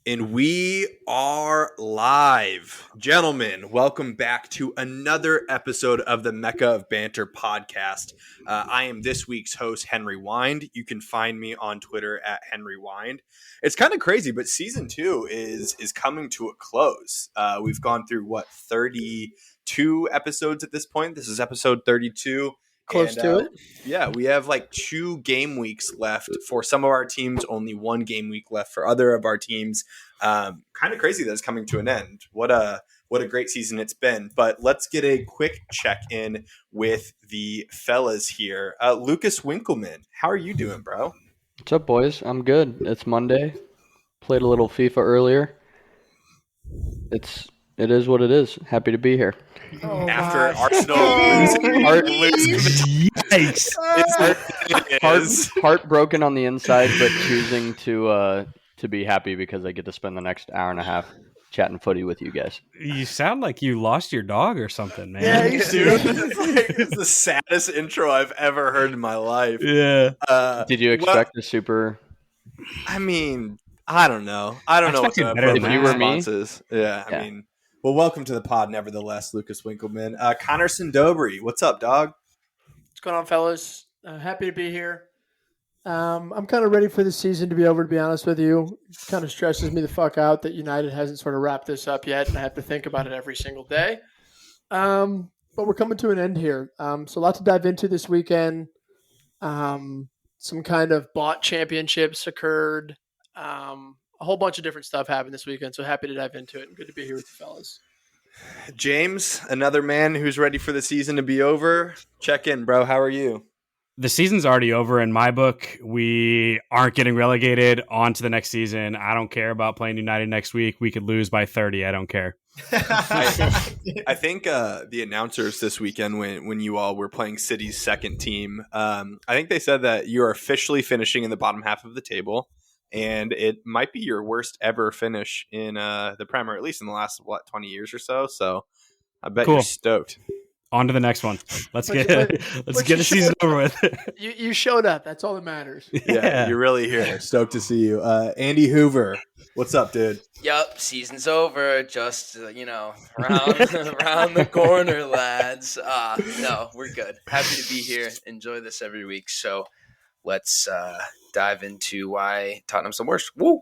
And we are live. Gentlemen, welcome back to another episode of the Mecca of Banter Podcast. I am this week's host, Henry Wind. You can find me on Twitter at Henry Wind. It's kind of crazy, but season 2 is coming to a close. We've gone through, 32 episodes at this point? This is episode 32. Close to it. Yeah, we have like 2 game weeks left for some of our teams, only 1 game week left for other of our teams. Kind of crazy that it's coming to an end. What a great season it's been. But let's get a quick check-in with the fellas here. Lucas Winkleman, how are you doing, bro? What's up, boys? I'm good. It's Monday. Played a little FIFA earlier. It is what it is. Happy to be here. Oh, After gosh. Arsenal losing Heartbroken on the inside, but choosing to be happy because I get to spend the next hour and a half chatting footy with you guys. You sound like you lost your dog or something, man. Yeah, you do. It's the saddest intro I've ever heard in my life. Yeah. Did you expect a super? I mean, I don't know. I don't know what expected the better than If you were me? response is. Yeah, Yeah. I mean, well, welcome to the pod, nevertheless, Lucas Winkleman. Connor Sindobri, what's up, dog? What's going on, fellas? Happy to be here. I'm kind of ready for the season to be over, to be honest with you. It kind of stresses me the fuck out that United hasn't sort of wrapped this up yet, and I have to think about it every single day. But we're coming to an end here. So a lot to dive into this weekend. Some kind of bot championships occurred. A whole bunch of different stuff happened this weekend, so happy to dive into it and good to be here with you fellas. James, another man who's ready for the season to be over. Check in, bro. How are you? The season's already over in my book. We aren't getting relegated on to the next season. I don't care about playing United next week. We could lose by 30. I don't care. I think the announcers this weekend, when you all were playing City's second team, I think they said that you are officially finishing in the bottom half of the table. And it might be your worst ever finish in the Prem, or at least in the last, 20 years or so. So I bet Cool. you're stoked. On to the next one. Let's But get the season over with. You showed up. That's all that matters. Yeah, you're really here. Stoked to see you. Andy Hoover, what's up, dude? Yup, season's over. Just, round the corner, lads. No, we're good. Happy to be here. Enjoy this every week. So let's dive into why Tottenham's the worst. Woo!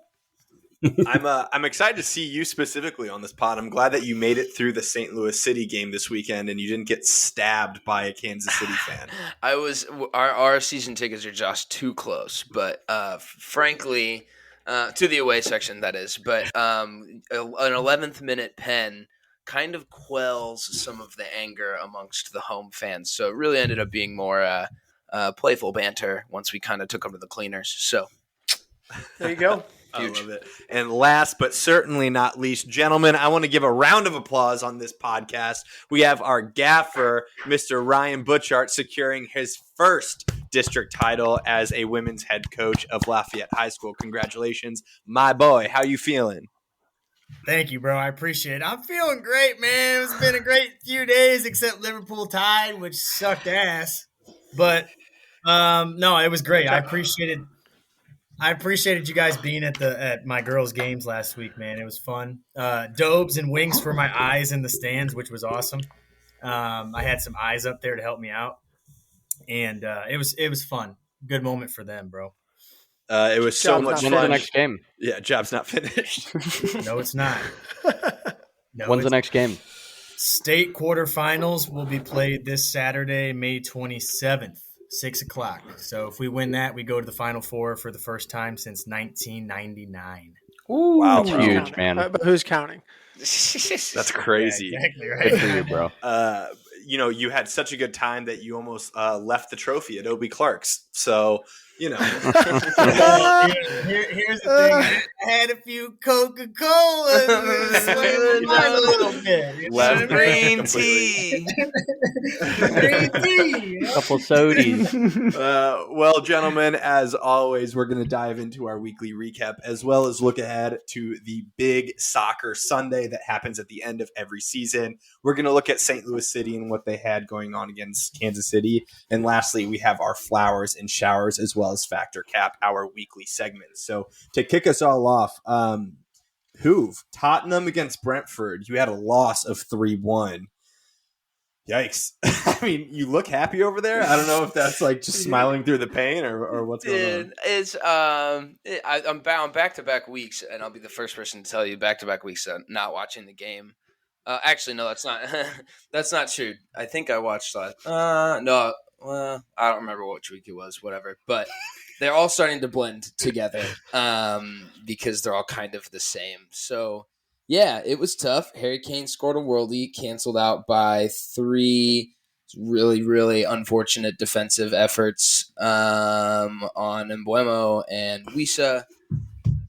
I'm excited to see you specifically on this pod. I'm glad that you made it through the St. Louis City game this weekend and you didn't get stabbed by a Kansas City fan. Our season tickets are just too close, but frankly, to the away section, that is. But an 11th minute pen kind of quells some of the anger amongst the home fans. So it really ended up being more playful banter once we kind of took them to the cleaners. So There you go. I love it. And last but certainly not least, gentlemen, I want to give a round of applause on this podcast. We have our gaffer, Mr. Ryan Butchart, securing his first district title as a women's head coach of Lafayette High School. Congratulations, my boy. How you feeling? Thank you, bro. I appreciate it. I'm feeling great, man. It's been a great few days, except Liverpool tied, which sucked ass. But no, it was great. I appreciated you guys being at my girls' games last week, man. It was fun. Dobes and wings for my eyes in the stands, which was awesome. I had some eyes up there to help me out, and it was fun. Good moment for them, bro. It was so much When's fun. the next game? Yeah, job's not finished. No, it's not. No, When's the it's- next game? State quarterfinals will be played this Saturday, May 27th. 6 o'clock. So if we win that, we go to the Final Four for the first time since 1999. Wow, That's bro. huge, man. But who's counting? That's crazy. Yeah, exactly Good for you, right. bro. You had such a good time that you almost left the trophy at Obie Clark's. So, Here's the thing. I had a few Coca-Colas. A little bit. Left Green completely. tea. Green tea. Couple sodies. Well, gentlemen, as always, we're going to dive into our weekly recap as well as look ahead to the big soccer Sunday that happens at the end of every season. We're going to look at St. Louis City and what they had going on against Kansas City. And lastly, we have our flowers and showers as well as Factor Cap, our weekly segment. So to kick us all off, Hoove, Tottenham against Brentford. You had a loss of 3-1. Yikes. I mean, you look happy over there. I don't know if that's like just smiling through the pain or what's going on. It's I'm bound back-to-back weeks, and I'll be the first person to tell you back-to-back weeks not watching the game. Actually, no, that's not that's not true. I think I watched no, I don't remember which week it was, whatever. But they're all starting to blend together because they're all kind of the same. So, yeah, it was tough. Harry Kane scored a worldie, canceled out by 3 really, really unfortunate defensive efforts on Mbeumo and Wisa.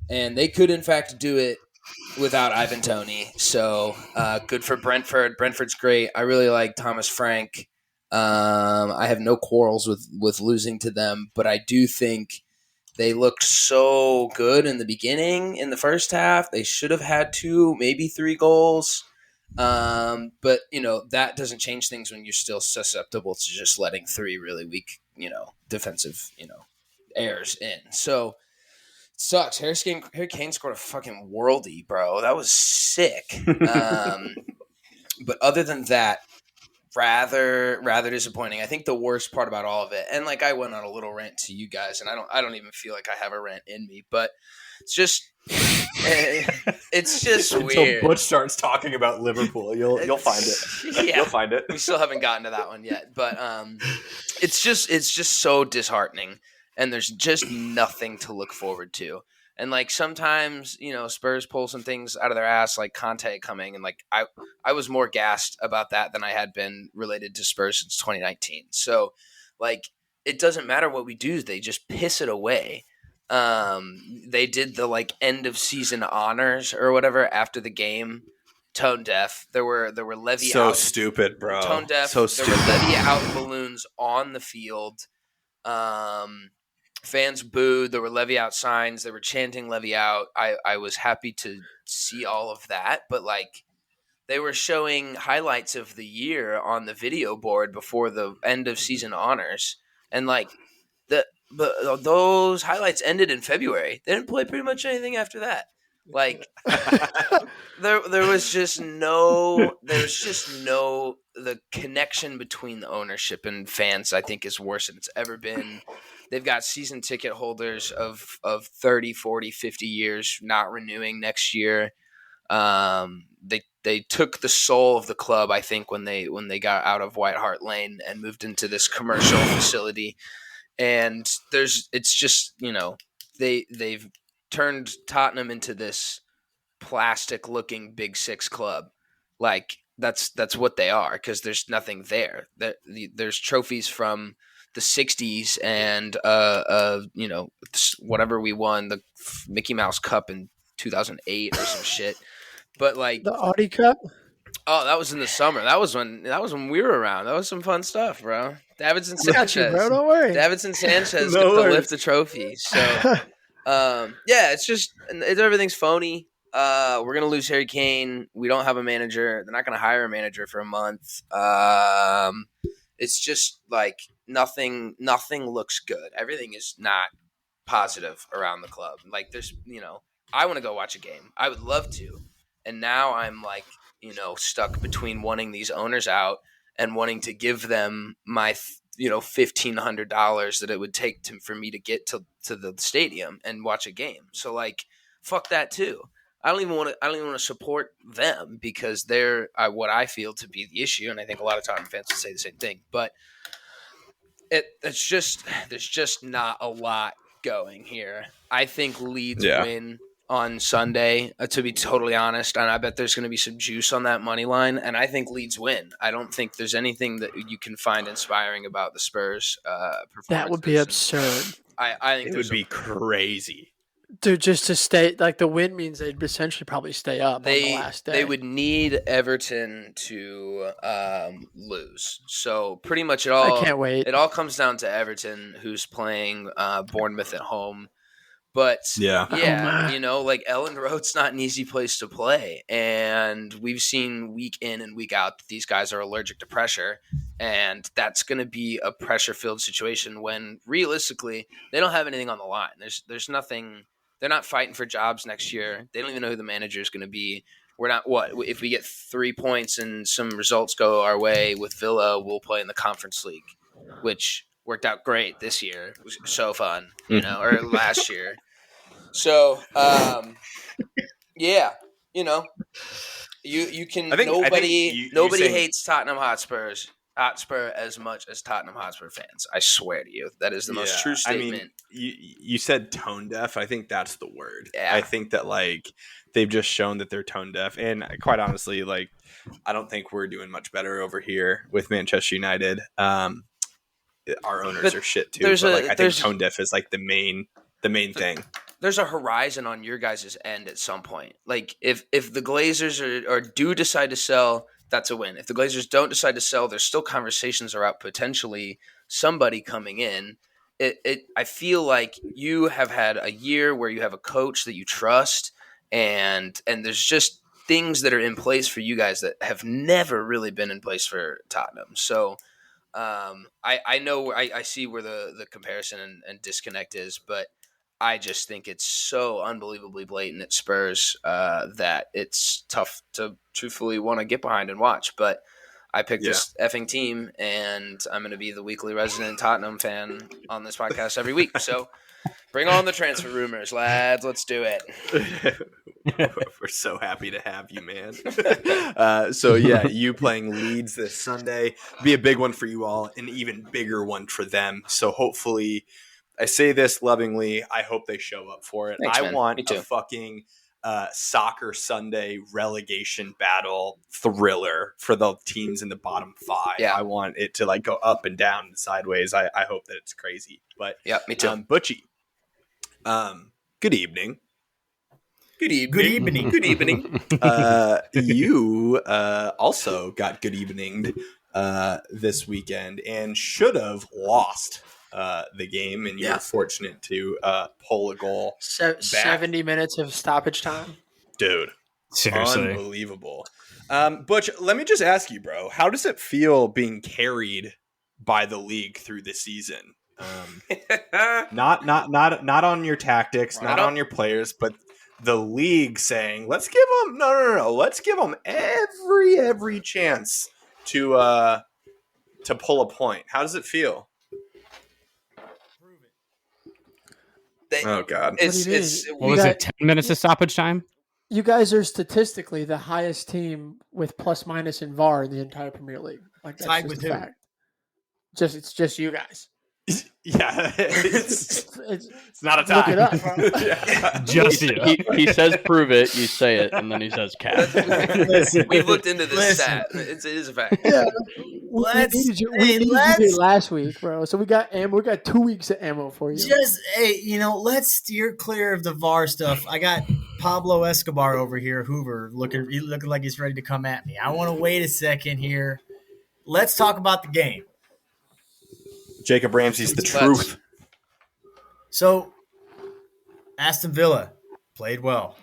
And they could, in fact, do it without Ivan Toney. So good for Brentford. Brentford's great. I really like Thomas Frank. I have no quarrels with losing to them, but I do think they looked so good in the beginning, in the first half. They should have had 2, maybe 3 goals. But, that doesn't change things when you're still susceptible to just letting 3 really weak, defensive, errors in. So sucks. Harry Kane scored a fucking worldie, bro. That was sick. But other than that, rather disappointing. I think the worst part about all of it, and like I went on a little rant to you guys, and I don't even feel like I have a rant in me, but it's just Until weird. Butch starts talking about Liverpool, you'll find it. Yeah, you'll find it. We still haven't gotten to that one yet, but it's just so disheartening, and there's just nothing to look forward to. And like sometimes, Spurs pull some things out of their ass, like Conte coming, and like I was more gassed about that than I had been related to Spurs since 2019. So like it doesn't matter what we do; they just piss it away. They did the like end of season honors or whatever after the game. Tone deaf. There were levy So out. stupid, bro. Tone deaf. So there were levy out balloons on the field. Fans booed. There were levy out signs. They were chanting levy out. I was happy to see all of that, but like they were showing highlights of the year on the video board before the end of season honors, and like those highlights ended in February. They didn't play pretty much anything after that. Like there was just no the connection between the ownership and fans, I think, is worse than it's ever been. They've got season ticket holders of 30, 40, 50 years not renewing next year. They took the soul of the club, I think, when they got out of White Hart Lane and moved into this commercial facility. And it's just, they've turned Tottenham into this plastic looking Big Six club. Like that's what they are, because there's nothing there. There's trophies from the 60s and whatever we won, the Mickey Mouse Cup in 2008 or some shit. But like the Audi Cup. Oh, that was in the summer. That was when we were around. That was some fun stuff, bro. Davidson Sanchez. Bro, don't worry. Davidson Sanchez get to lift the trophy. So yeah, everything's phony. We're gonna lose Harry Kane. We don't have a manager. They're not gonna hire a manager for a month. It's just like nothing looks good. Everything is not positive around the club. Like there's, I want to go watch a game. I would love to. And now I'm like, stuck between wanting these owners out and wanting to give them my, $1,500 that it would take for me to get to the stadium and watch a game. So like, fuck that too. I don't even want to support them because they're what I feel to be the issue, and I think a lot of Tottenham fans would say the same thing. But there's just not a lot going here. I think Leeds win on Sunday, to be totally honest, and I bet there's going to be some juice on that money line, and I think Leeds win. I don't think there's anything that you can find inspiring about the Spurs performance. That would be absurd. I think it would be crazy. Dude, just to stay, like the win means they'd essentially probably stay up on the last day. They would need Everton to lose. So pretty much I can't wait. It all comes down to Everton, who's playing Bournemouth at home. But like Ellen Road's not an easy place to play, and we've seen week in and week out that these guys are allergic to pressure, and that's going to be a pressure-filled situation when realistically they don't have anything on the line. There's nothing They're not fighting for jobs next year. They don't even know who the manager is going to be. We're not if we get 3 points and some results go our way with Villa, we'll play in the Conference League, which worked out great this year. It was so fun, or last year. So, yeah, you can. Nobody hates Tottenham Hotspur as much as Tottenham Hotspur fans. I swear to you, that is the most true statement. I mean, you said tone deaf. I think that's the word. Yeah. I think that they've just shown that they're tone deaf, and quite honestly, I don't think we're doing much better over here with Manchester United. Our owners are shit too. I think tone deaf is the main thing. There's a horizon on your guys' end at some point. If the Glazers do decide to sell, that's a win. If the Glazers don't decide to sell, there's still conversations about potentially somebody coming in. I feel like you have had a year where you have a coach that you trust, and there's just things that are in place for you guys that have never really been in place for Tottenham. So I know I see where the comparison and disconnect is, but I just think it's so unbelievably blatant at Spurs that it's tough to truthfully want to get behind and watch. But I picked this effing team, and I'm going to be the weekly resident Tottenham fan on this podcast every week. So bring on the transfer rumors, lads. Let's do it. We're so happy to have you, man. You playing Leeds this Sunday. Be a big one for you all, an even bigger one for them. So hopefully, I say this lovingly, I hope they show up for it. Thanks, I man. want Me too. a fucking soccer Sunday relegation battle thriller for the teams in the bottom 5. Yeah. I want it to go up and down and sideways. I hope that it's crazy. But yeah, me too. Butchie, good evening. Good evening. Good evening. You also got good eveninged this weekend and should have lost the game, and you were fortunate to pull a goal. 70 minutes of stoppage time. Dude, seriously, unbelievable. Butch, let me just ask you, bro, how does it feel being carried by the league through the season? Not on your tactics, not on your players, but the league saying, let's give them let's give them every chance to pull a point. How does it feel? Oh God! What was it? 10 minutes of stoppage time? You guys are statistically the highest team with plus minus in VAR in the entire Premier League. That's tied just with a fact. It's just you guys. Yeah, it's not a Look tie. it up, bro. Just you. He says prove it, you say it, and then he says cat. We've looked into this stat. It is a fact. Yeah. We needed you last week, bro. So we got 2 weeks of ammo for you. Let's steer clear of the VAR stuff. I got Pablo Escobar over here, Hoover, looking like he's ready to come at me. I want to wait a second here. Let's talk about the game. Jacob Ramsey's the truth. So, Aston Villa played well.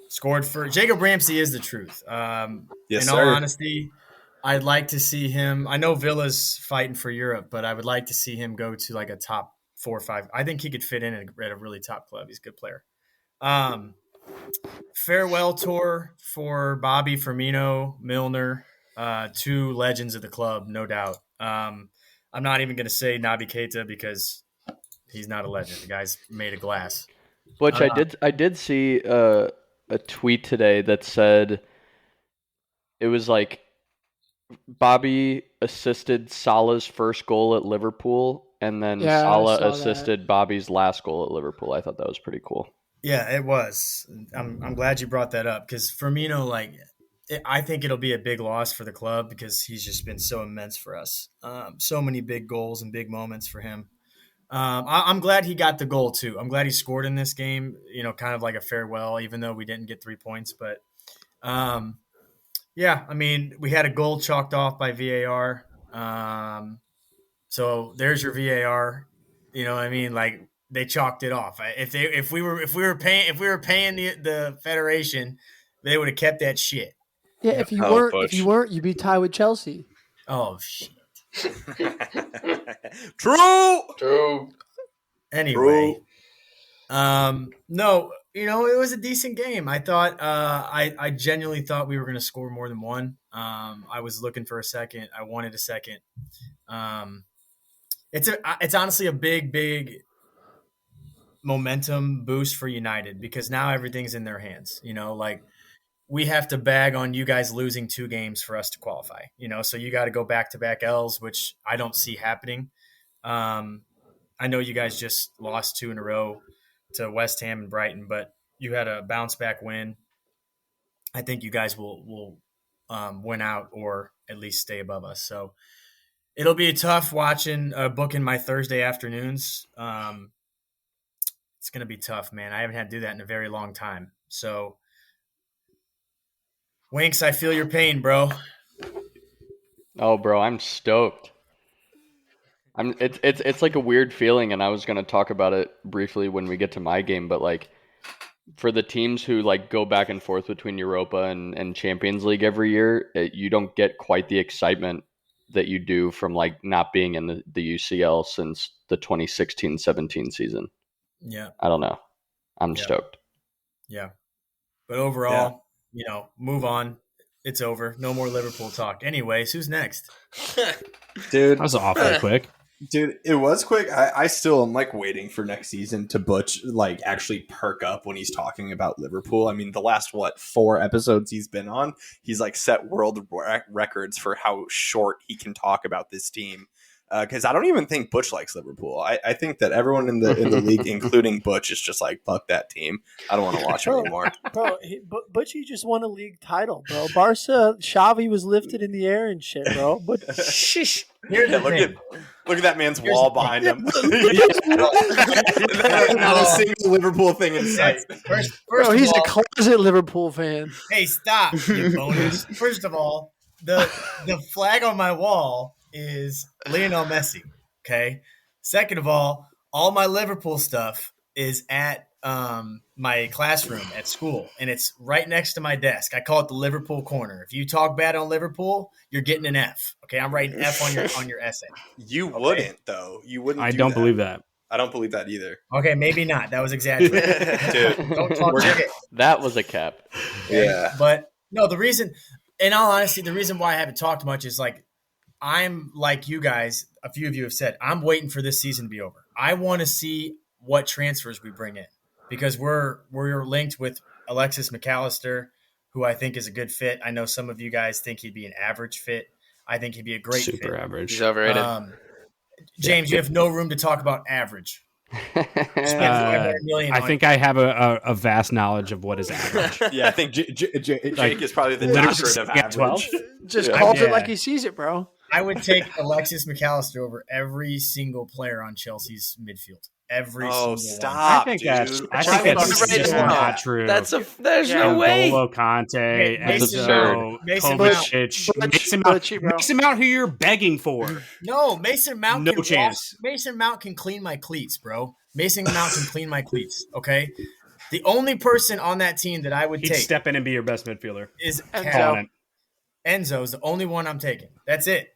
Scored for Jacob Ramsey is the truth. Yes, in sir. all honesty, I'd like to see him. I know Villa's fighting for Europe, but I would like to see him go to a top 4 or 5. I think he could fit in at a really top club. He's a good player. Farewell tour for Bobby, Firmino, Milner, 2 legends of the club, no doubt. I'm not even going to say Naby Keita because he's not a legend. The guy's made of glass. Butch, I did see a tweet today that said it was Bobby assisted Salah's first goal at Liverpool, and then Salah assisted Bobby's last goal at Liverpool. I thought that was pretty cool. Yeah, it was. I'm glad you brought that up because Firmino, I think it'll be a big loss for the club because he's just been so immense for us. So many big goals and big moments for him. I'm glad he got the goal too. I'm glad he scored in this game, kind of like a farewell, even though we didn't get 3 points. But, we had a goal chalked off by VAR. So there's your VAR. You know what I mean? They chalked it off. If we were paying the federation, they would have kept that shit. Yeah, if you weren't, you'd be tied with Chelsea. Oh shit. True. Anyway, no, it was a decent game. I thought I genuinely thought we were going to score more than one. I was looking for a second. I wanted a second. It's honestly a big momentum boost for United because now everything's in their hands. Like we have to bag on you guys losing 2 games for us to qualify. So you got to go back-to-back L's, which I don't see happening. I know you guys just lost 2 in a row to West Ham and Brighton, but you had a bounce back win. I think you guys will win out or at least stay above us. So it'll be tough booking my Thursday afternoons. It's going to be tough, man. I haven't had to do that in a very long time. So Winks, I feel your pain, bro. Oh, bro, I'm stoked. It's like a weird feeling, and I was going to talk about it briefly when we get to my game, but like for the teams who like go back and forth between Europa and Champions League every year, you don't get quite the excitement that you do from like not being in the UCL since the 2016-17 season. Yeah. I don't know. I'm stoked. Yeah. But overall, move on. It's over. No more Liverpool talk. Anyways, who's next? Dude, That was awfully quick. Dude, it was quick. I still am like waiting for next season to Butch like actually perk up when he's talking about Liverpool. I mean, the last 4 episodes he's been on, he's like set world records for how short he can talk about this team. Because I don't even think Butch likes Liverpool. I think that everyone in the league, including Butch, is just like, fuck that team. I don't want to watch them anymore. Bro, Butchie just won a league title, bro. Barca, Xavi was lifted in the air and shit, bro. But Here's Yeah, the look at that man's Here's wall the behind him. Not a single Liverpool thing in sight. First bro, of he's all, a closet Liverpool fan. hey, stop, you boners. First of all, the flag on my wall is Lionel Messi. Okay. Second of all my Liverpool stuff is at my classroom at school, and it's right next to my desk. I call it the Liverpool corner. If you talk bad on Liverpool, you're getting an F. Okay, I'm writing F on your essay. You wouldn't, though. You wouldn't. I don't believe that. I don't believe that either. Okay, maybe not. That was exaggerated. Dude, Don't talk shit. That was a cap. Yeah. But no, in all honesty, the reason why I haven't talked much is like I'm like you guys. A few of you have said I'm waiting for this season to be over. I want to see what transfers we bring in because we're linked with Alexis McAllister, who I think is a good fit. I know some of you guys think he'd be an average fit. I think he'd be a great fit. Super average. He's overrated. James, you have no room to talk about average. Spent $500 million I on think I have a vast knowledge of what is average. Yeah, I think Jake Like, is probably the literally doctorate of get 12? average. Just Yeah. calls it Yeah. like he sees it, bro. I would take Alexis McAllister over every single player on Chelsea's midfield. Every single one. stop! I think dude. that's Right just now. not true. There's Yeah. no way. N'Golo Conte, Mason Enzo, Mount. Mason Mount. Kovacic, Butch, Mason Mount, Butchie, bro. Mason Mount, who you're begging for. No, Mason Mount No can chance. Mason Mount can clean my cleats, bro. Mason Mount can clean my cleats, okay? The only person on that team that I would He'd take step in and be your best midfielder. is Enzo. Calling it. Enzo is the only one I'm taking. That's it.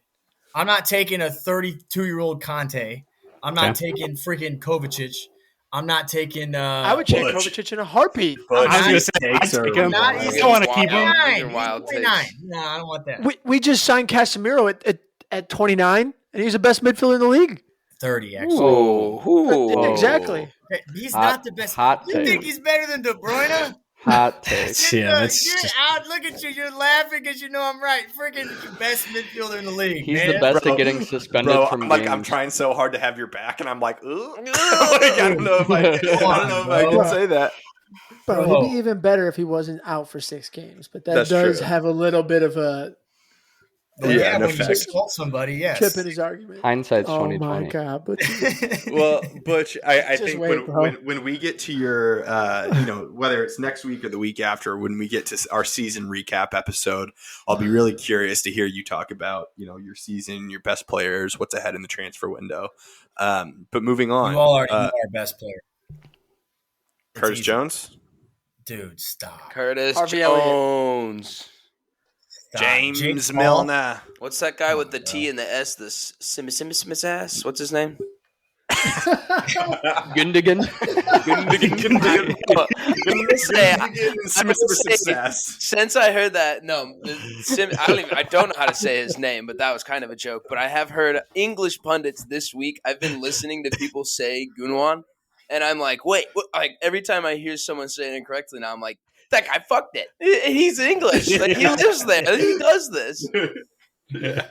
I'm not taking a 32-year-old Conte. I'm not taking freaking Kovacic. I'm not taking I would take Butch. Kovacic in a heartbeat. Butch. I was going to say, I'd Takes are take him. not wild. easy. I want to keep him. These are 29. wild He's 29. takes. No, I don't want that. We just signed Casemiro at 29, and he's the best midfielder in the league. 30, actually. Whoa. Exactly. Okay, he's Hot- not the best. hot You take. think he's better than De Bruyne? Hot take. That's You're just- out. Look at you. You're laughing because you know I'm right. Freaking best midfielder in the league. He's man. the best Bro, at getting suspended Bro, from I'm games. trying so hard to have your back, and I'm like, ooh. Like, I don't know if I Bro. can say that. Bro, Bro. he'd be even better if he wasn't out for 6 games. But that That's does true. have a little bit of a But Yeah, yeah, no when you facts. insult somebody, yes. chip in his argument. Hindsight's Oh 2020. my god! But Well, Butch, I Just think wait, bro. when we get to your, whether it's next week or the week after, when we get to our season recap episode, I'll be really curious to hear you talk about, your season, your best players, what's ahead in the transfer window. But moving on, You all already know our best player. It's Curtis easy. Jones, Dude, stop. Curtis Harvey Elliott. Jones. Stop. James Jake Paul. Milner. What's that guy with the T and the S? The Simis ass? What's his name? Gundogan. Since I heard that, I don't know how to say his name, but that was kind of a joke. But I have heard English pundits this week. I've been listening to people say Gunwan, and I'm like, wait, what? Like every time I hear someone say it incorrectly, now I'm like, that guy fucked it. He's English. Like he lives there. He does this. Yeah.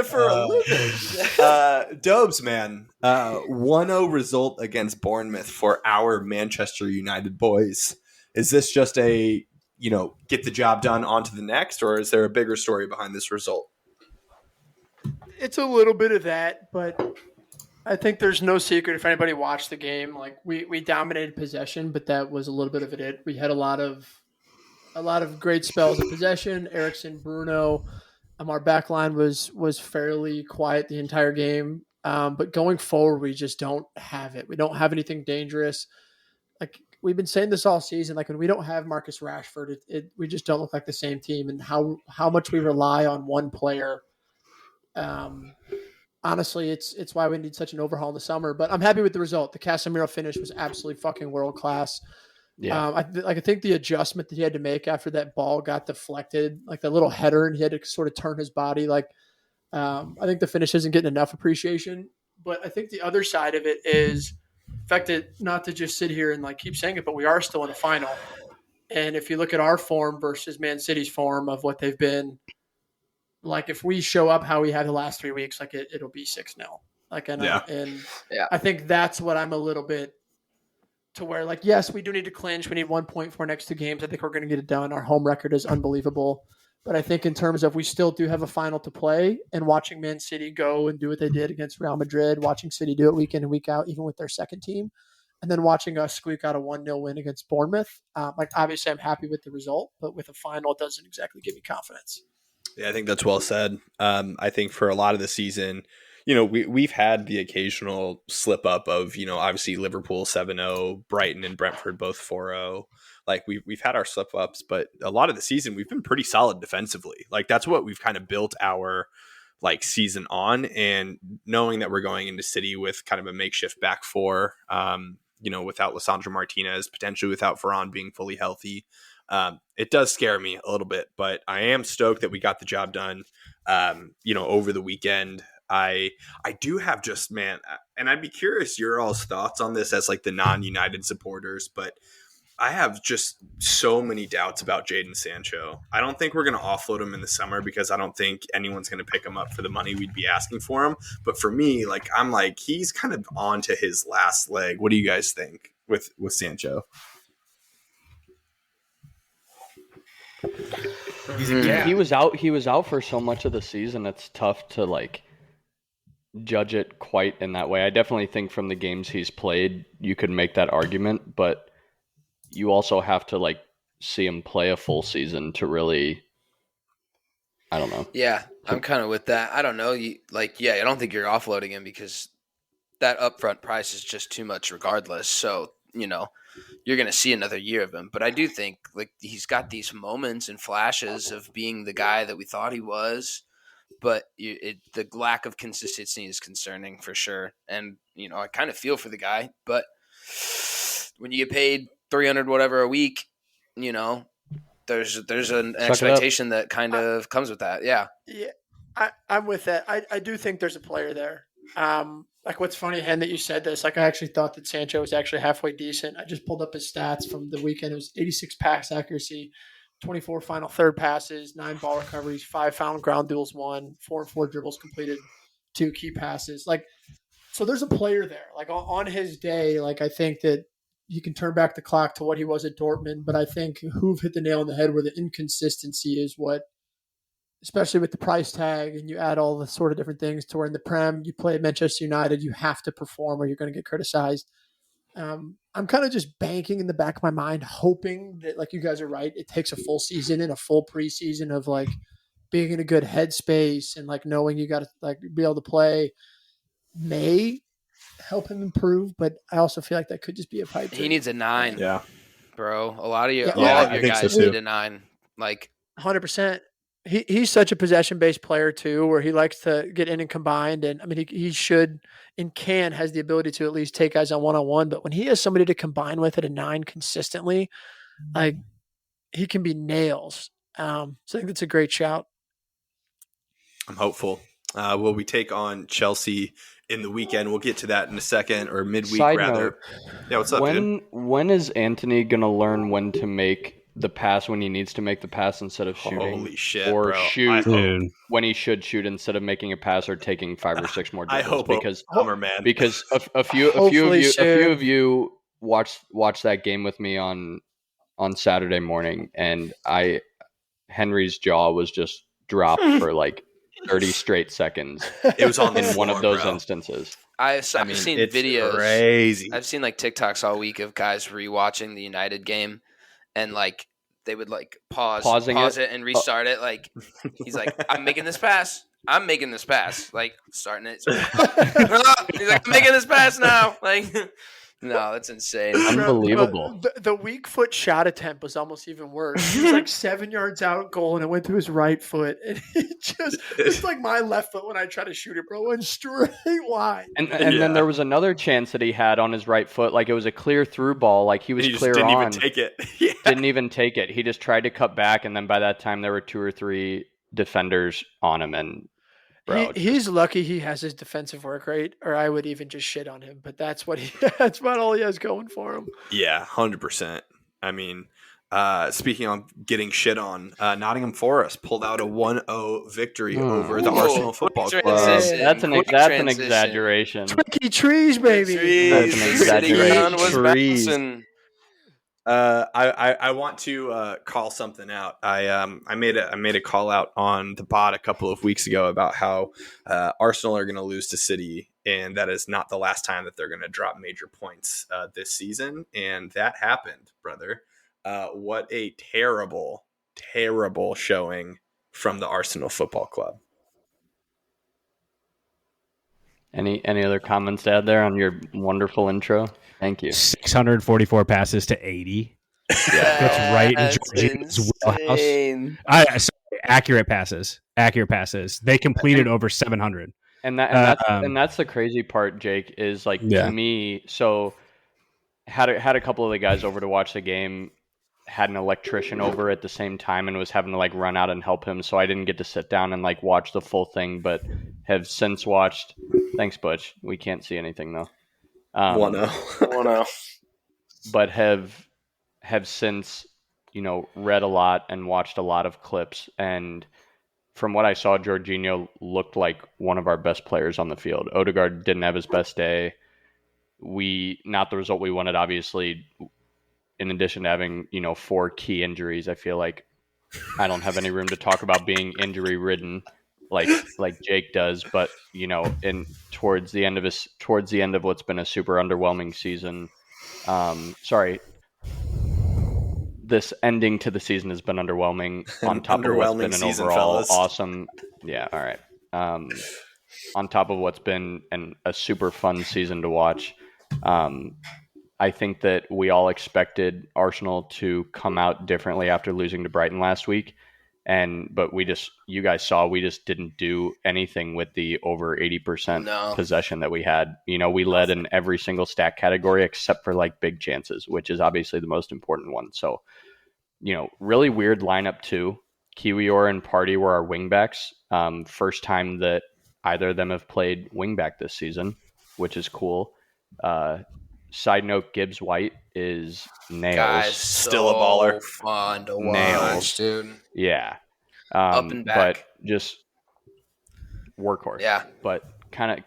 For a living. Dobes, man. 1-0 result against Bournemouth for our Manchester United boys. Is this just a, get the job done, on to the next, or is there a bigger story behind this result? It's a little bit of that, but I think there's no secret if anybody watched the game. Like we dominated possession, but that was a little bit of it. We had a lot of great spells of possession. Eriksen, Bruno. Our back line was fairly quiet the entire game. But going forward, we just don't have it. We don't have anything dangerous. Like we've been saying this all season, like when we don't have Marcus Rashford, we just don't look like the same team, and how much we rely on one player. Honestly, it's why we need such an overhaul in the summer. But I'm happy with the result. The Casemiro finish was absolutely fucking world class. Yeah. I think the adjustment that he had to make after that ball got deflected, like the little header, and he had to sort of turn his body. Like, I think the finish isn't getting enough appreciation. But I think the other side of it is the fact that, not to just sit here and like keep saying it, but we are still in the final. And if you look at our form versus Man City's form of what they've been, like if we show up how we had the last 3 weeks, like it'll be 6-0. Like, and I think that's what I'm a little bit. To where, like, yes, we do need to clinch. We need 1 point for our next 2 games. I think we're going to get it done. Our home record is unbelievable. But I think in terms of we still do have a final to play, and watching Man City go and do what they did against Real Madrid, watching City do it week in and week out, even with their second team, and then watching us squeak out a 1-0 win against Bournemouth. Like, obviously, I'm happy with the result, but with a final, it doesn't exactly give me confidence. Yeah, I think that's well said. I think for a lot of the season, we've had the occasional slip up of, obviously Liverpool 7-0, Brighton and Brentford both 4-0. Like we've had our slip ups, but a lot of the season we've been pretty solid defensively. Like that's what we've kind of built our season on, and knowing that we're going into City with kind of a makeshift back four, without Lisandro Martinez, potentially without Varane being fully healthy. It does scare me a little bit, but I am stoked that we got the job done, over the weekend. I do have just, man, and I'd be curious your all's thoughts on this as like the non-United supporters, but I have just so many doubts about Jadon Sancho. I don't think we're going to offload him in the summer because I don't think anyone's going to pick him up for the money we'd be asking for him. But for me, I'm like, he's kind of on to his last leg. What do you guys think with Sancho? He was out for so much of the season. It's tough to judge it quite in that way. I definitely think from the games he's played, you could make that argument, but you also have to see him play a full season to really, I don't know. Yeah, I'm kind of with that. I don't know. I don't think you're offloading him because that upfront price is just too much regardless. So, you're going to see another year of him. But I do think he's got these moments and flashes of being the guy that we thought he was. But the lack of consistency is concerning for sure. And, I kind of feel for the guy. But when you get paid $300 whatever a week, there's an expectation that kind of comes with that. Yeah. Yeah, I'm with that. I do think there's a player there. What's funny, Hen, that you said this. I actually thought that Sancho was actually halfway decent. I just pulled up his stats from the weekend. It was 86 pass accuracy, 24 final third passes, 9 ball recoveries, 5 found ground duels won, 4 and 4 dribbles completed, 2 key passes. So there's a player there. On his day, I think that you can turn back the clock to what he was at Dortmund, but I think Hoove hit the nail on the head where the inconsistency is what, especially with the price tag, and you add all the sort of different things to where in the Prem, you play at Manchester United, you have to perform or you're going to get criticized. I'm kind of just banking in the back of my mind, hoping that, you guys are right, it takes a full season and a full preseason of being in a good headspace and knowing you got to be able to play may help him improve, but I also feel like that could just be a pipe dream. He needs a 9. Yeah, bro. A lot of your Yeah, all of your guys need a 9. 100%. he's such a possession-based player too, where he likes to get in and combined. And I mean, he should and has the ability to at least take guys on one-on-one. But when he has somebody to combine with at a 9 consistently, like he can be nails. So I think that's a great shout. I'm hopeful. Will we take on Chelsea in the weekend? We'll get to that in a second, or midweek Side rather. note, Yeah, what's up, dude? When is Anthony gonna learn when to make the pass when he needs to make the pass instead of shooting? Holy shit, or bro. shoot Dude. when he should shoot instead of making a pass or taking 5 or 6 more I dribbles? hope Because summer, man. because a few of you watched that game with me on Saturday morning, and Henry's jaw was just dropped for like 30 straight seconds It was on the in one floor, of those bro. instances. I've seen it's videos. crazy. I've seen like TikToks all week of guys rewatching the United game, and like they would like pause it and restart it. Like he's like, "I'm making this pass. I'm making this pass." Like starting it. He's like, "I'm making this pass now." Like, no, that's insane. Unbelievable. The weak foot shot attempt was almost even worse. He was like 7 yards out goal, and it went to his right foot. And it's like my left foot when I try to shoot it, bro. Went straight wide. And then there was another chance that he had on his right foot. Like it was a clear through ball. Like he was He just clear didn't on. even take it. Yeah. Didn't even take it. He just tried to cut back, and then by that time there were 2 or 3 defenders on him. And bro, He's lucky he has his defensive work rate, or I would even just shit on him. But that's that's about all he has going for him. Yeah, 100%. I mean, speaking on getting shit on, Nottingham Forest pulled out a 1-0 victory over the Arsenal Football Club. Transition. that's an Quick exaggeration. Twinkie trees, baby. That's an exaggeration. Trees. I want to call something out. I made a call out on the pod a couple of weeks ago about how Arsenal are going to lose to City, and that is not the last time that they're going to drop major points this season. And that happened, brother. What a terrible, terrible showing from the Arsenal Football Club. Any other comments to add there on your wonderful intro? Thank you. 644 passes to 80. That's right in Jorginho's wheelhouse. Accurate passes. They completed over 700. And that's the crazy part, Jake, is like to me. So had a couple of the guys over to watch the game. Had an electrician over at the same time and was having to like run out and help him. So I didn't get to sit down and like watch the full thing, but have since watched. Thanks, Butch. We can't see anything though. 1-0. But have since, read a lot and watched a lot of clips. And from what I saw, Jorginho looked like one of our best players on the field. Odegaard didn't have his best day. Not the result we wanted, obviously. In addition to having, 4 key injuries, I feel like I don't have any room to talk about being injury ridden like Jake does. But, towards the end of what's been a super underwhelming season, this ending to the season has been underwhelming on top of what's been an overall awesome. Yeah. All right. On top of what's been a super fun season to watch. I think that we all expected Arsenal to come out differently after losing to Brighton last week. But you guys saw, we just didn't do anything with the over 80% possession that we had. We led in every single stat category except for like big chances, which is obviously the most important one. So, really weird lineup too. Kiwior and Partey were our wingbacks. First time that either of them have played wingback this season, which is cool. Side note, Gibbs White is nails. Guys, still a baller. Fun to watch, Nails. dude. Yeah. Up and back. But just workhorse. Yeah. But kind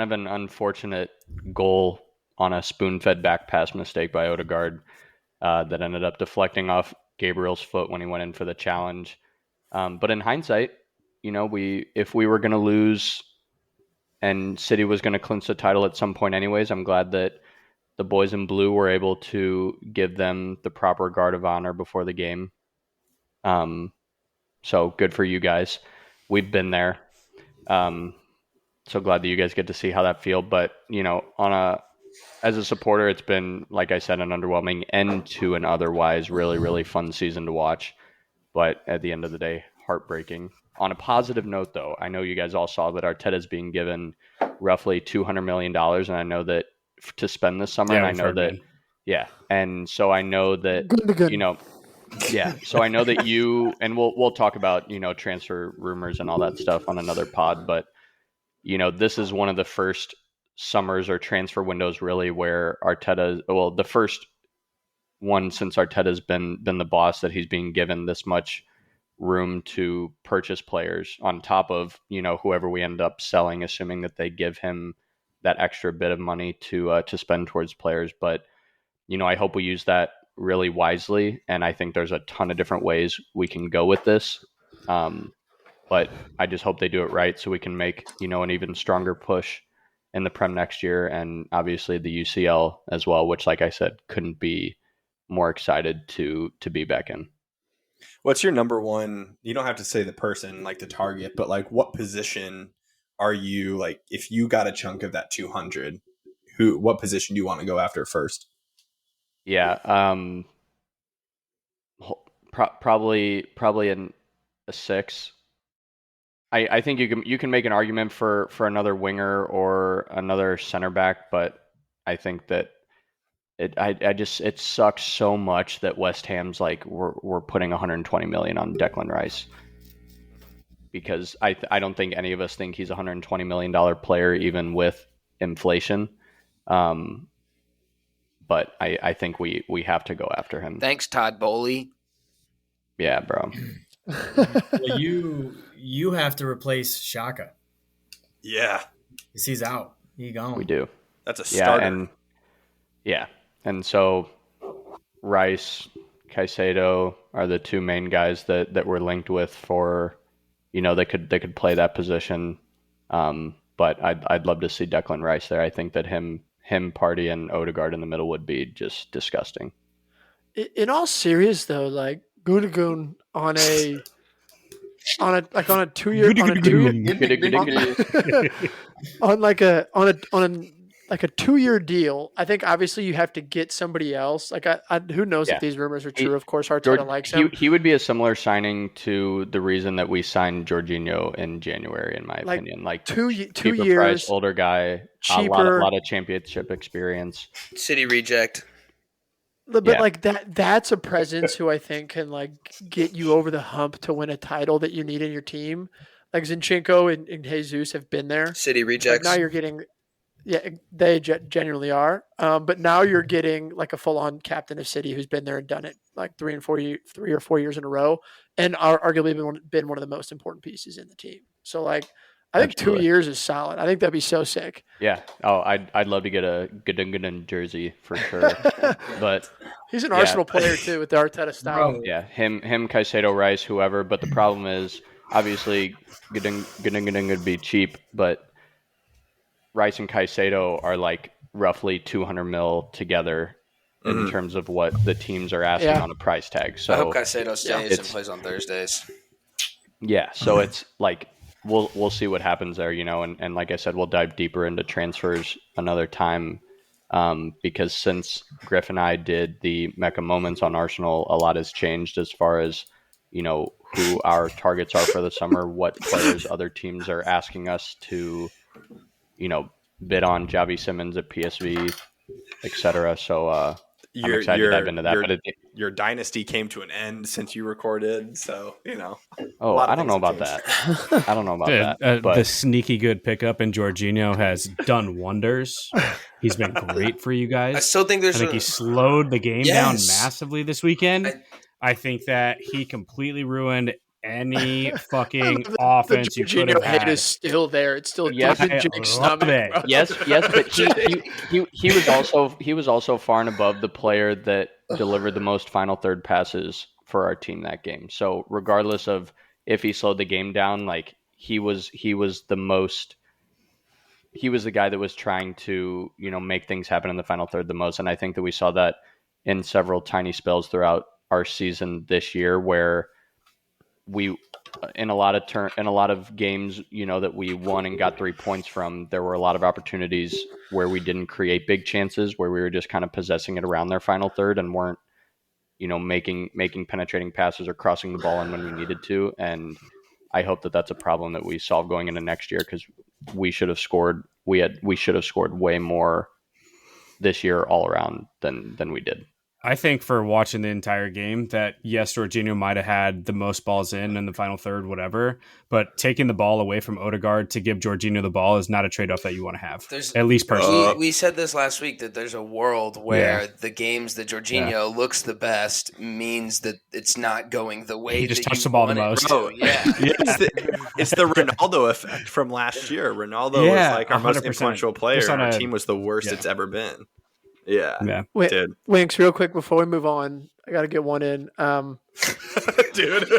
of an unfortunate goal on a spoon-fed back pass mistake by Odegaard that ended up deflecting off Gabriel's foot when he went in for the challenge. But in hindsight, if we were going to lose and City was going to clinch the title at some point anyways, I'm glad that the boys in blue were able to give them the proper guard of honor before the game. So good for you guys. We've been there. So glad that you guys get to see how that feels. But, as a supporter, it's been, like I said, an underwhelming end to an otherwise really, really fun season to watch. But at the end of the day, heartbreaking. On a positive note, though, I know you guys all saw that Arteta's being given roughly $200 million, and I know that to spend this summer, and I know that, and so I know that, so I know that you, and we'll talk about, transfer rumors and all that stuff on another pod, but, this is one of the first summers or transfer windows really where the first one since Arteta's been the boss that he's being given this much room to purchase players on top of, whoever we end up selling, assuming that they give him that extra bit of money to spend towards players. But, I hope we use that really wisely. And I think there's a ton of different ways we can go with this. But I just hope they do it right so we can make, an even stronger push in the Prem next year. And obviously the UCL as well, which, like I said, couldn't be more excited to be back in. What's your number one? You don't have to say the person, like the target, but like what position are you, like if you got a chunk of that 200, what position do you want to go after first? Yeah. Probably in a 6. I think you can make an argument for another winger or another center back, but I think that it sucks so much that West Ham's like we're putting 120 million on Declan Rice, because I don't think any of us think he's a $120 million player even with inflation. But I think we have to go after him. Thanks, Todd Bowley. Yeah, bro. Well, you have to replace Xhaka. Yeah, because he's out. He gone. We do. That's a starter. And so Rice, Caicedo are the two main guys that we're linked with for, they could play that position. But I'd love to see Declan Rice there. I think that him, Partey, and Odegaard in the middle would be just disgusting. In all serious though, like Gundogan on a 2-year on a 2-year deal. I think obviously you have to get somebody else. Like who knows if these rumors are true? Of course, Arteta likes him. He would be a similar signing to the reason that we signed Jorginho in January, in my opinion. Like two years, price, older guy, cheaper, a lot of championship experience. City reject. But that's a presence who I think can like get you over the hump to win a title that you need in your team. Like Zinchenko and Jesus have been there. City rejects. Now you're getting, they genuinely are. But now you're getting like a full-on captain of City who's been there and done it like 3 or 4 years in a row, and arguably been one of the most important pieces in the team. So like, I think Absolutely. 2 years is solid. I think that'd be so sick. Yeah. Oh, I'd love to get a Gundogan jersey for sure. But he's an Arsenal player too with the Arteta style. Yeah, him, Caicedo, Rice, whoever. But the problem is, obviously, Gundogan would be cheap, but Rice and Caicedo are like roughly 200 mil together in terms of what the teams are asking on a price tag. So I hope Caicedo stays and plays on Thursdays. Yeah, so it's like we'll see what happens there, and like I said, we'll dive deeper into transfers another time, because since Griff and I did the Mecca Moments on Arsenal, a lot has changed as far as who our targets are for the summer, what players other teams are asking us to bid on, Javi Simmons at PSV, etc. So I'm excited to dive into that. Your dynasty came to an end since you recorded, so Oh, I don't know about that. I don't know about that. But the sneaky good pickup in Jorginho has done wonders. He's been great for you guys. I still think he slowed the game down massively this weekend. I think that he completely ruined any fucking offense you could have had. Hate is still there. It's still Jake's stomach. Yes, but he was also far and above the player that delivered the most final third passes for our team that game. So regardless of if he slowed the game down, like he was the guy that was trying to make things happen in the final third the most. And I think that we saw that in several tiny spells throughout our season this year, where we in a lot of games that we won and got 3 points from, there were a lot of opportunities where we didn't create big chances, where we were just kind of possessing it around their final third and weren't making penetrating passes or crossing the ball in when we needed to. And I hope that that's a problem that we solve going into next year, because we should have scored. We should have scored way more this year all around than we did. I think for watching the entire game that, yes, Jorginho might have had the most balls in the final third, whatever, but taking the ball away from Odegaard to give Jorginho the ball is not a trade-off that you want to have, at least personally. We said this last week, that there's a world where the games that Jorginho looks the best means that it's not going the way he just that touched you the ball want the it most. to. Yeah. It's the Ronaldo effect from last year. Ronaldo was like our most 100%. influential player, Just on and our a- team was the worst it's ever been. Yeah. Wait, Dude. Winks, real quick before we move on, I got to get one in. Dude.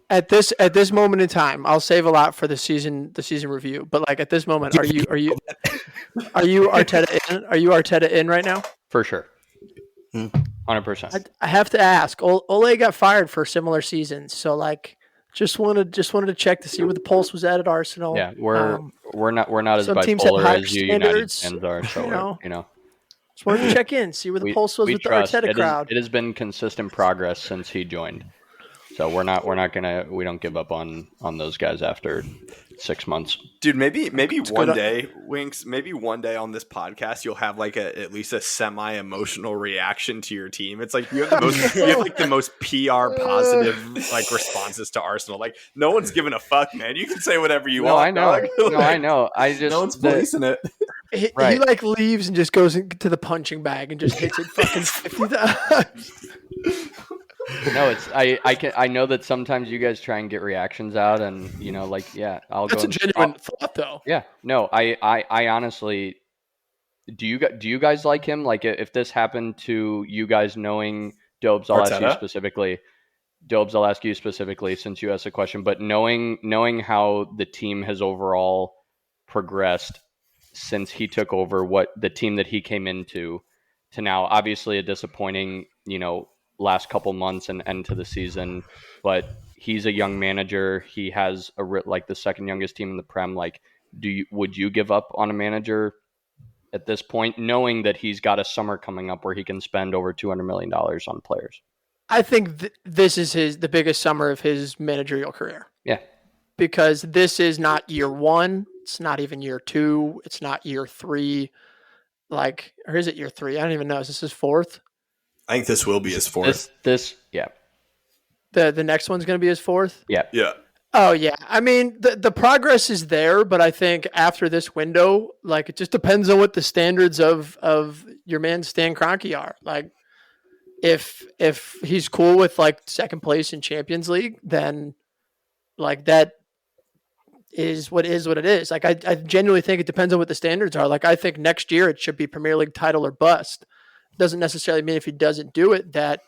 At this moment in time, I'll save a lot for the season review. But like at this moment, are you Arteta in? Are you Arteta in right now? For sure. 100%. I have to ask. Ole got fired for similar seasons, so like just wanted to check to see where the pulse was at Arsenal. Yeah, we're not as some teams have bipolar higher as you United standards, fans are. So just wanted to check in, see where the pulse was with the Arteta crowd. It has been consistent progress since he joined. So we don't give up on those guys after 6 months. Dude, maybe one day, Winks, maybe one day on this podcast you'll have like at least a semi-emotional reaction to your team. It's like you have the most PR positive like responses to Arsenal. Like no one's giving a fuck, man. You can say whatever you want. I know. Dog. No, I know. No one's policing it. He Right. like leaves and just goes into the punching bag and just hits it fucking 50 times. No, it's I know that sometimes you guys try and get reactions out, and I'll That's go. a genuine thought, though. Yeah, no, I honestly, do you guys like him? Like if this happened to you guys, knowing Dobes, I'll ask you specifically. Dobes, I'll ask you specifically since you asked the question, but knowing how the team has overall progressed since he took over, what the team that he came into to now, obviously a disappointing, last couple months and end to the season, but he's a young manager. He has the second youngest team in the Prem. Like, would you give up on a manager at this point, knowing that he's got a summer coming up where he can spend over $200 million on players? I think this is the biggest summer of his managerial career. Yeah. Because this is not year one. It's not even year two. It's not year three. Or is it year three? I don't even know. Is this his fourth? I think this will be his fourth. Yeah. The next one's going to be his fourth? Yeah. Yeah. Oh, yeah. I mean, the progress is there, but I think after this window, it just depends on what the standards of your man Stan Kroenke are. Like, if he's cool with, second place in Champions League, then, that is what it is. Like, I genuinely think it depends on what the standards are. Like, I think next year it should be Premier League title or bust. Doesn't necessarily mean if he doesn't do it that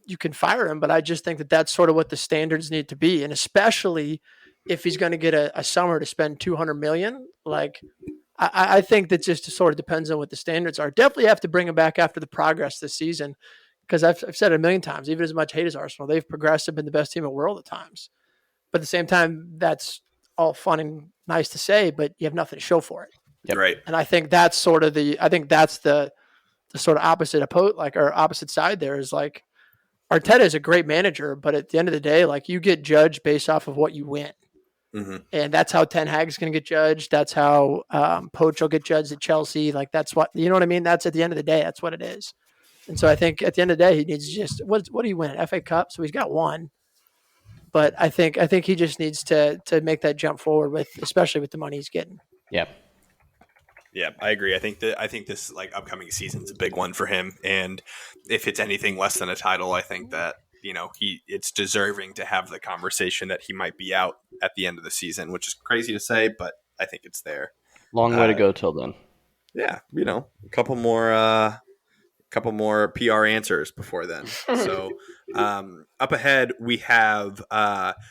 you can fire him, but I just think that that's sort of what the standards need to be. And especially if he's going to get a summer to spend $200 million, I think that just sort of depends on what the standards are. Definitely have to bring him back after the progress this season, because I've said it a million times, even as much hate as Arsenal, they've progressed and been the best team in the world at times. But at the same time, that's all fun and nice to say, but you have nothing to show for it. Yep. Right. And I think that's sort of the sort of opposite side there is Arteta is a great manager, but at the end of the day, you get judged based off of what you win. Mm-hmm. And that's how Ten Hag's going to get judged. That's how Poch will get judged at Chelsea. That's what, you know what I mean? That's at the end of the day, that's what it is. And so I think at the end of the day, he needs to just, what do you win? FA Cup? So he's got one. But I think he just needs to make that jump forward especially with the money he's getting. Yeah. Yeah, I agree. I think this upcoming season's a big one for him, and if it's anything less than a title, I think that it's deserving to have the conversation that he might be out at the end of the season, which is crazy to say, but I think it's there. Long way to go till then. Yeah, a couple more PR answers before then. So up ahead, we have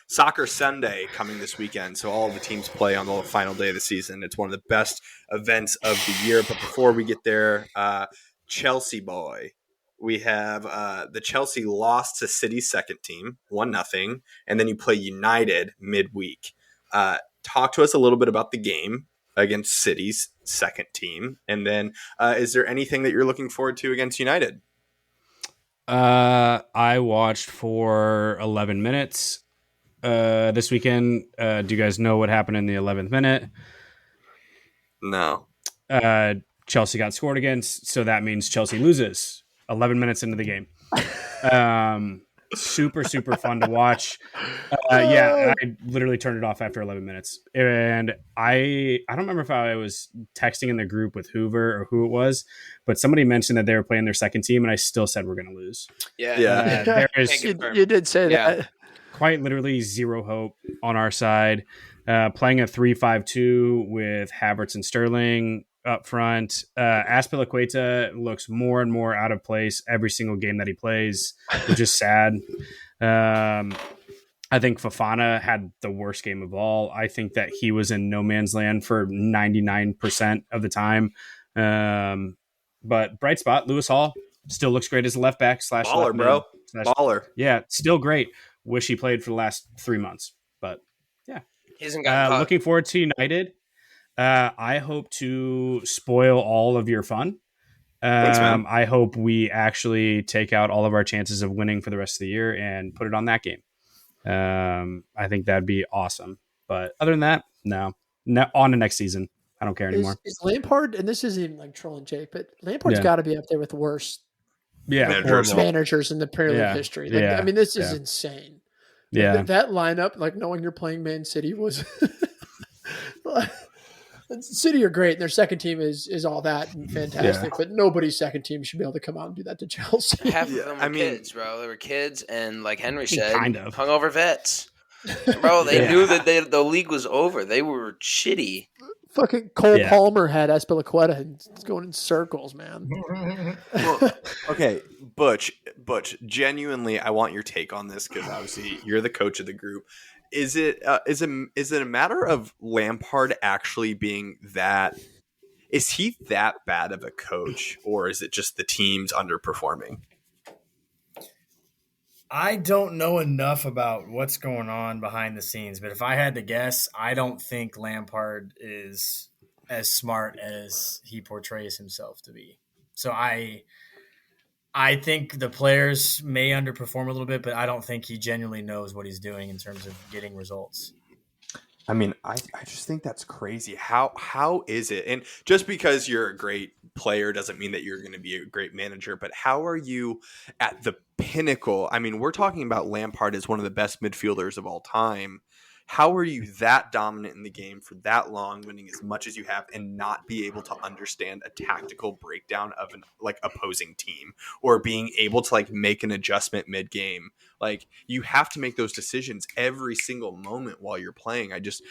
Soccer Sunday coming this weekend. So all of the teams play on the final day of the season. It's one of the best events of the year. But before we get there, Chelsea boy, we have the Chelsea lost to City's second team, 1-0. And then you play United midweek. Talk to us a little bit about the game against City's second team? And then is there anything that you're looking forward to against United? I watched for 11 minutes this weekend. Do you guys know what happened in the 11th minute? No. Chelsea got scored against, so that means Chelsea loses 11 minutes into the game. Super fun to watch. I literally turned it off after 11 minutes, and I don't remember if I was texting in the group with Hoover or who it was, but somebody mentioned that they were playing their second team, and I still said we're going to lose. There is you did say that. Quite literally zero hope on our side. Playing a 3-5-2 with Havertz and Sterling up front. Azpilicueta looks more and more out of place every single game that he plays, which is sad. I think Fofana had the worst game of all. I think that he was in no man's land for 99% of the time. But bright spot, Lewis Hall still looks great as a left back / baller, left bro. Baller. Yeah, still great. Wish he played for the last 3 months, but yeah. He hasn't gotten caught. Looking forward to United. I hope to spoil all of your fun. Thanks, man. I hope we actually take out all of our chances of winning for the rest of the year and put it on that game. I think that'd be awesome. But other than that, no. On to next season. I don't care anymore. Is Lampard, and this isn't even like trolling Jake, but Lampard's got to be up there with the worst managers in the Premier League history. Like, I mean, this is insane. Yeah. That lineup, like knowing you're playing Man City was City are great, and their second team is all that and fantastic. But nobody's second team should be able to come out and do that to Chelsea. Half of them were kids, bro. They were kids, and like Henry said, kind of hungover vets. Bro, they knew that the league was over. They were shitty. Fucking Cole Palmer had Azpilicueta and it's going in circles, man. Well, okay, Butch, genuinely, I want your take on this because obviously you're the coach of the group. Is it a matter of Lampard actually being that? Is he that bad of a coach, or is it just the team's underperforming? I don't know enough about what's going on behind the scenes, but if I had to guess, I don't think Lampard is as smart as he portrays himself to be. So I think the players may underperform a little bit, but I don't think he genuinely knows what he's doing in terms of getting results. I mean, I just think that's crazy. How is it? And just because you're a great player doesn't mean that you're going to be a great manager, but how are you at the pinnacle? I mean, we're talking about Lampard as one of the best midfielders of all time. How are you that dominant in the game for that long, winning as much as you have, and not be able to understand a tactical breakdown of an opposing team, or being able to make an adjustment mid game? Like, you have to make those decisions every single moment while you're playing. I just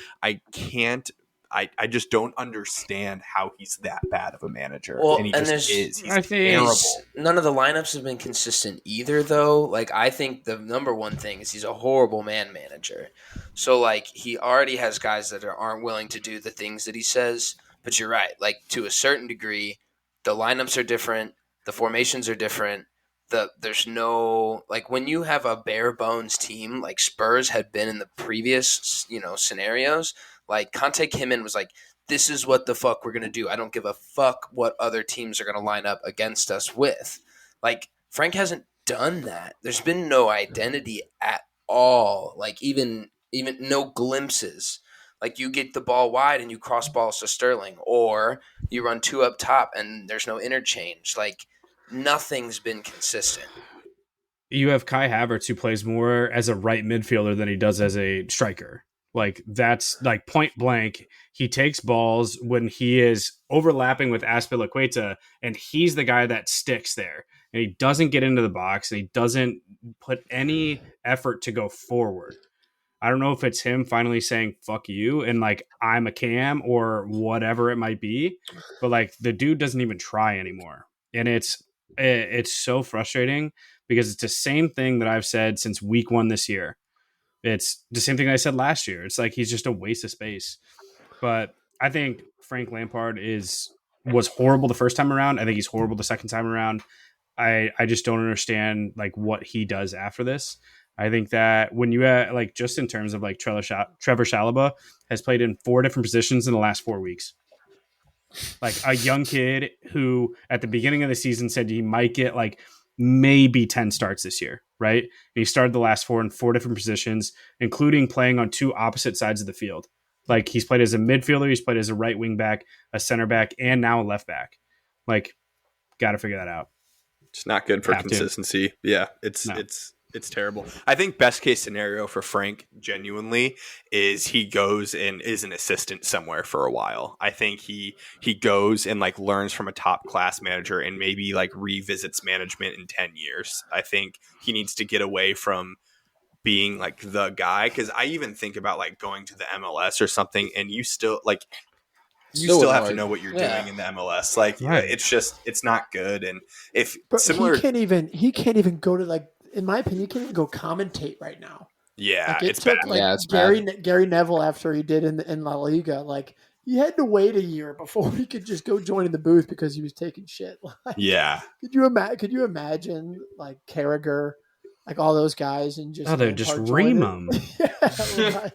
don't understand how he's that bad of a manager. Well, and he and just is. there's- He's terrible. None of the lineups have been consistent either, though. Like, I think the number one thing is he's a horrible man manager. So, like, he already has guys that aren't willing to do the things that he says. But you're right. Like, to a certain degree, the lineups are different. The formations are different. There's no, like, when you have a bare bones team like Spurs had been in the previous, scenarios, like Conte came in and was like, this is what the fuck we're going to do. I don't give a fuck what other teams are going to line up against us with. Like, Frank hasn't done that. There's been no identity at all. Like, even no glimpses. Like, you get the ball wide and you cross balls to Sterling, or you run two up top and there's no interchange. Like, nothing's been consistent. You have Kai Havertz, who plays more as a right midfielder than he does as a striker. Like, that's like point blank. He takes balls when he is overlapping with Azpilicueta, and he's the guy that sticks there. And he doesn't get into the box, and he doesn't put any effort to go forward. I don't know if it's him finally saying "fuck you" and like I'm a cam or whatever it might be, but like the dude doesn't even try anymore, and it's so frustrating because it's the same thing that I've said since week 1 this year. It's the same thing I said last year. It's like he's just a waste of space. But I think Frank Lampard was horrible the first time around. I think he's horrible the second time around. I just don't understand like what he does after this. I think that when you like just in terms of like Trevor Chalobah has played in 4 different positions in the last 4 weeks. Like a young kid who at the beginning of the season said he might get like maybe 10 starts this year, right? And he started the last 4 in 4 different positions, including playing on 2 opposite sides of the field. Like he's played as a midfielder, he's played as a right wing back, a center back, and now a left back. Like, got to figure that out. It's not good for consistency. Yeah, it's terrible. I think best case scenario for Frank genuinely is he goes and is an assistant somewhere for a while. I think he goes and like learns from a top class manager and maybe like revisits management in 10 years. I think he needs to get away from being like the guy, because I even think about like going to the MLS or something, and you still like you still have to know what you're doing in the MLS. Like it's not good. And if similar, he can't even go to like, in my opinion, he can't even go commentate right now. Yeah, like it's bad. Like it's Gary Neville after he did in La Liga. Like he had to wait a year before he could just go join in the booth because he was taking shit. Like, yeah. Could you imagine like Carragher, like all those guys, and just they just ream them. Yeah, like,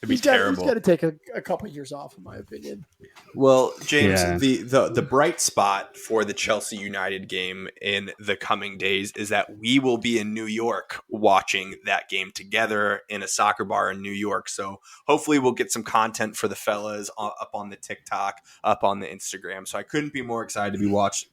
it'd be terrible. He's got to take a couple of years off, in my opinion. Well, James, the bright spot for the Chelsea United game in the coming days is that we will be in New York watching that game together in a soccer bar in New York. So hopefully we'll get some content for the fellas up on the TikTok, up on the Instagram. So I couldn't be more excited to be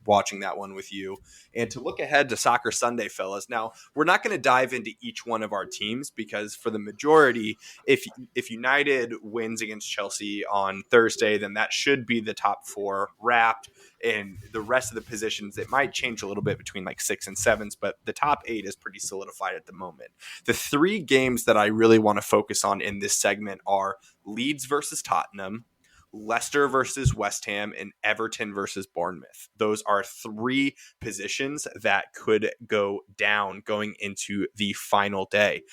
watching that one with you. And to look ahead to Soccer Sunday, fellas. Now, we're not going to dive into each one of our teams because for the majority, if United wins against Chelsea on Thursday, then that should be the top 4 wrapped. And the rest of the positions, it might change a little bit between like 6 and 7s, but the top 8 is pretty solidified at the moment. The 3 games that I really want to focus on in this segment are Leeds versus Tottenham, Leicester versus West Ham, and Everton versus Bournemouth. Those are 3 positions that could go down going into the final day.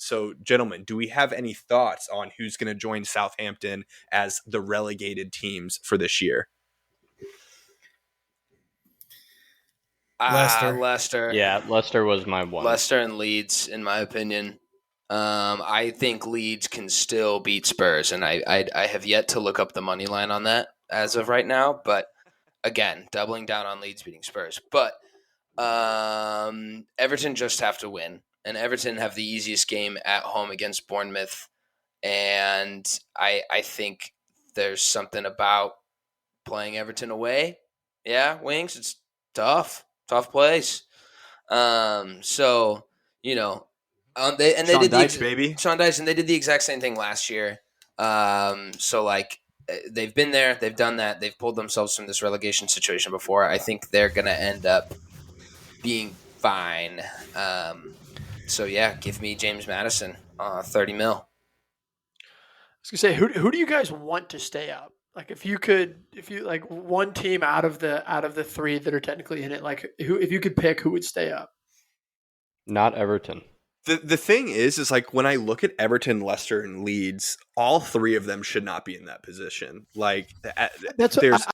So, gentlemen, do we have any thoughts on who's going to join Southampton as the relegated teams for this year? Leicester. Yeah, Leicester was my one. Leicester and Leeds, in my opinion. I think Leeds can still beat Spurs, and I have yet to look up the money line on that as of right now. But again, doubling down on Leeds beating Spurs. But Everton just have to win, and Everton have the easiest game at home against Bournemouth. And I think there's something about playing Everton away. Yeah, Wings, it's tough place. So you know. They did Sean Dyche, and they did the exact same thing last year. So like they've been there, they've done that, they've pulled themselves from this relegation situation before. I think they're gonna end up being fine. So yeah, give me James Maddison, 30 mil. I was gonna say, who do you guys want to stay up? Like if you like one team out of the 3 that are technically in it, like if you could pick, who would stay up? Not Everton. The thing is like when I look at Everton, Leicester, and Leeds, all 3 of them should not be in that position. Like I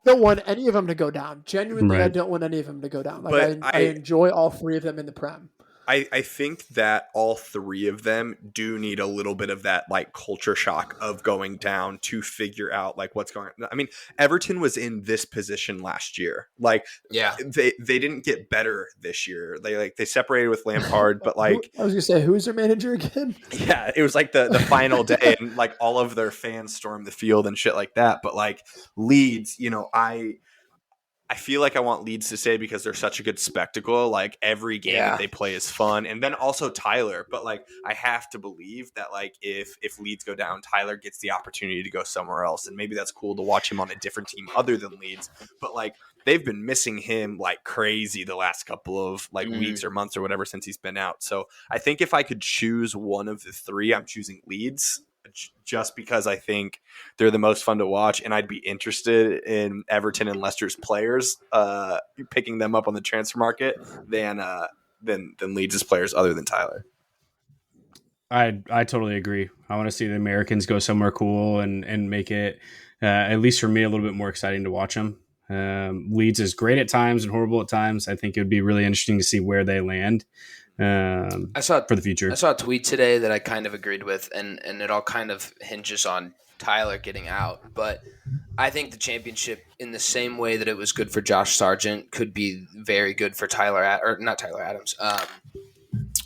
don't want any of them to go down. Genuinely, right. I don't want any of them to go down. Like I enjoy all 3 of them in the Prem. I think that all 3 of them do need a little bit of that like culture shock of going down to figure out like what's going on. I mean, Everton was in this position last year. Like, yeah, they didn't get better this year. They separated with Lampard, but like I was gonna say, who's their manager again? Yeah, it was like the final day, and like all of their fans stormed the field and shit like that. But like Leeds, you know, I feel like I want Leeds to stay because they're such a good spectacle. Like every game that they play is fun. And then also Tyler. But like I have to believe that like if Leeds go down, Tyler gets the opportunity to go somewhere else. And maybe that's cool to watch him on a different team other than Leeds. But like they've been missing him like crazy the last couple of like weeks or months or whatever since he's been out. So I think if I could choose one of the 3, I'm choosing Leeds. Just because I think they're the most fun to watch, and I'd be interested in Everton and Leicester's players, picking them up on the transfer market than Leeds' players other than Tyler. I totally agree. I want to see the Americans go somewhere cool and make it, at least for me, a little bit more exciting to watch them. Leeds is great at times and horrible at times. I think it would be really interesting to see where they land. For the future. I saw a tweet today that I kind of agreed with, and it all kind of hinges on Tyler getting out. But I think the championship, in the same way that it was good for Josh Sargent, could be very good for not Tyler Adams.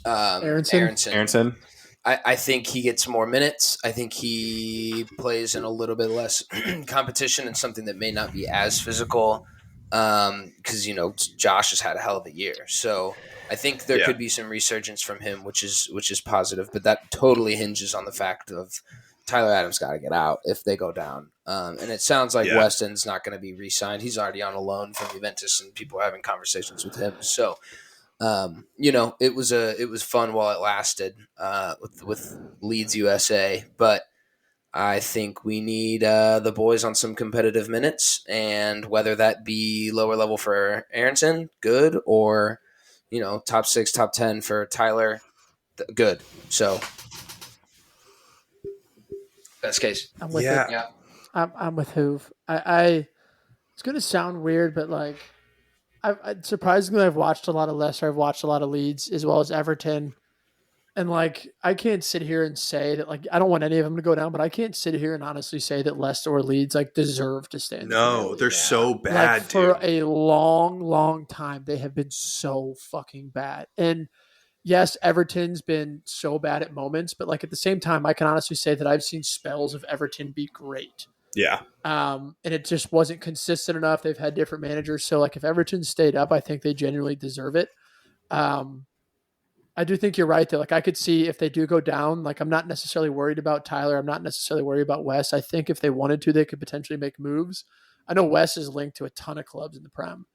Aronson. I think he gets more minutes. I think he plays in a little bit less competition and something that may not be as physical because, Josh has had a hell of a year. So I think there could be some resurgence from him, which is positive. But that totally hinges on the fact of Tyler Adams got to get out if they go down. And it sounds like Weston's not going to be re-signed. He's already on a loan from Juventus, and people are having conversations with him. So it was fun while it lasted with Leeds USA, but I think we need the boys on some competitive minutes, and whether that be lower level for Aronson, good, or top 6, top 10 for Tyler, good. So best case. I'm with it. Yeah. I'm with Hoove. I it's going to sound weird, but like, surprisingly, I've watched a lot of Leicester. I've watched a lot of Leeds as well as Everton. And like, I can't sit here and say that, like, I don't want any of them to go down, but I can't sit here and honestly say that Leicester or Leeds like deserve to stay in the Premier League. They're so bad, like, for a long, long time, they have been so fucking bad. And yes, Everton's been so bad at moments, but like at the same time, I can honestly say that I've seen spells of Everton be great. Yeah. And it just wasn't consistent enough. They've had different managers. So like if Everton stayed up, I think they genuinely deserve it. I do think you're right though. Like I could see if they do go down, like I'm not necessarily worried about Tyler. I'm not necessarily worried about Wes. I think if they wanted to, they could potentially make moves. I know Wes is linked to a ton of clubs in the Prem.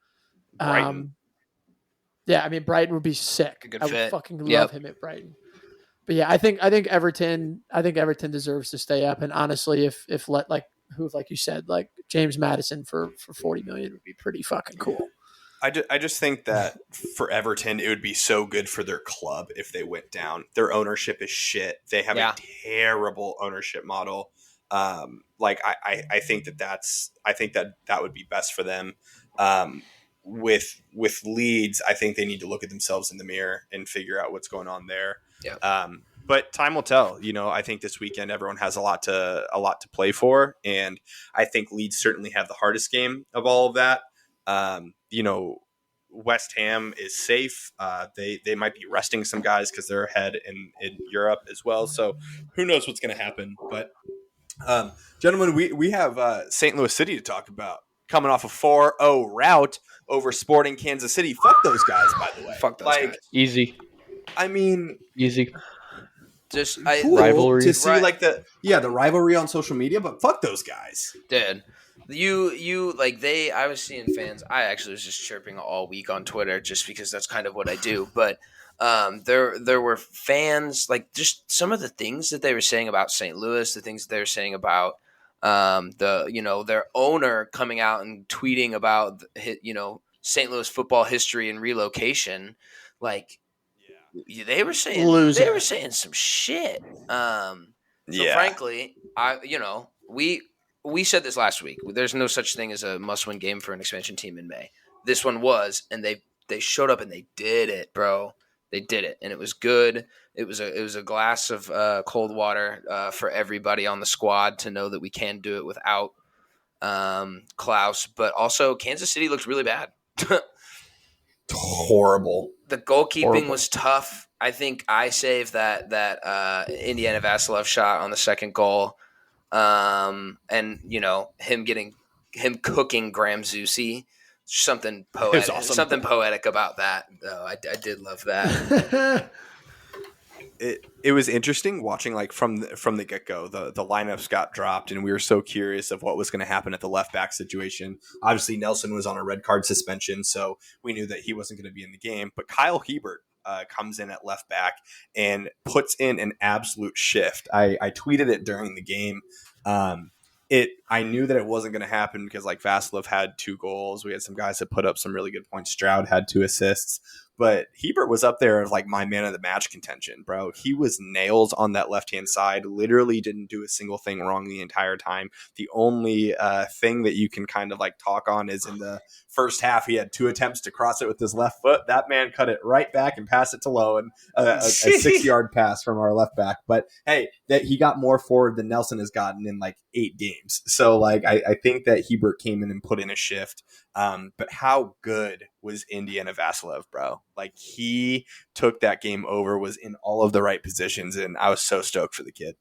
Yeah, I mean Brighton would be sick. I would fucking love him at Brighton. But yeah, I think Everton deserves to stay up. And honestly, if you said, like James Maddison for 40 million would be pretty fucking cool. I just think that for Everton, it would be so good for their club if they went down. Their ownership is shit. They have a terrible ownership model. I think that would be best for them. With Leeds, I think they need to look at themselves in the mirror and figure out what's going on there. Yeah. But time will tell. I think this weekend everyone has a lot to play for, and I think Leeds certainly have the hardest game of all of that. West Ham is safe. They might be resting some guys because they're ahead in Europe as well. So who knows what's going to happen? But gentlemen, we have St. Louis City to talk about, coming off a 4-0 rout over Sporting Kansas City. Fuck those guys, by the way. Fuck those guys. Easy. I mean, easy. Just cool rivalry to see the rivalry on social media, but fuck those guys, dude. I was seeing fans. I actually was just chirping all week on Twitter just because that's kind of what I do. But there were fans, like just some of the things that they were saying about St. Louis, the things that they were saying about their owner coming out and tweeting about St. Louis football history and relocation. Like they were saying some shit. Frankly, we said this last week. There's no such thing as a must-win game for an expansion team in May. This one was, and they showed up and they did it, bro. They did it, and it was good. It was a glass of cold water for everybody on the squad to know that we can do it without Klaus. But also, Kansas City looks really bad. Horrible. The goalkeeping was tough. I think I saved that Indiana Vasilov shot on the second goal. And him cooking Graham Zusi, something poetic, awesome. Something poetic about that. Though I did love that. It was interesting watching, like from the get go. The lineups got dropped, and we were so curious of what was going to happen at the left back situation. Obviously, Nelson was on a red card suspension, so we knew that he wasn't going to be in the game. But Kyle Hebert comes in at left back and puts in an absolute shift. I tweeted it during the game. I knew that it wasn't going to happen because like Vasilov had 2 goals. We had some guys that put up some really good points. Stroud had 2 assists, but Hebert was up there as like my man of the match contention, bro. He was nails on that left-hand side, literally didn't do a single thing wrong the entire time. The only thing that you can kind of like talk on is in the first half, he had 2 attempts to cross it with his left foot. That man cut it right back and passed it to Lowen, a 6-yard pass from our left back. But hey, that he got more forward than Nelson has gotten in like 8 games. So like I think that Hebert came in and put in a shift. But how good was Indiana Vasilev, bro? Like he took that game over, was in all of the right positions, and I was so stoked for the kid.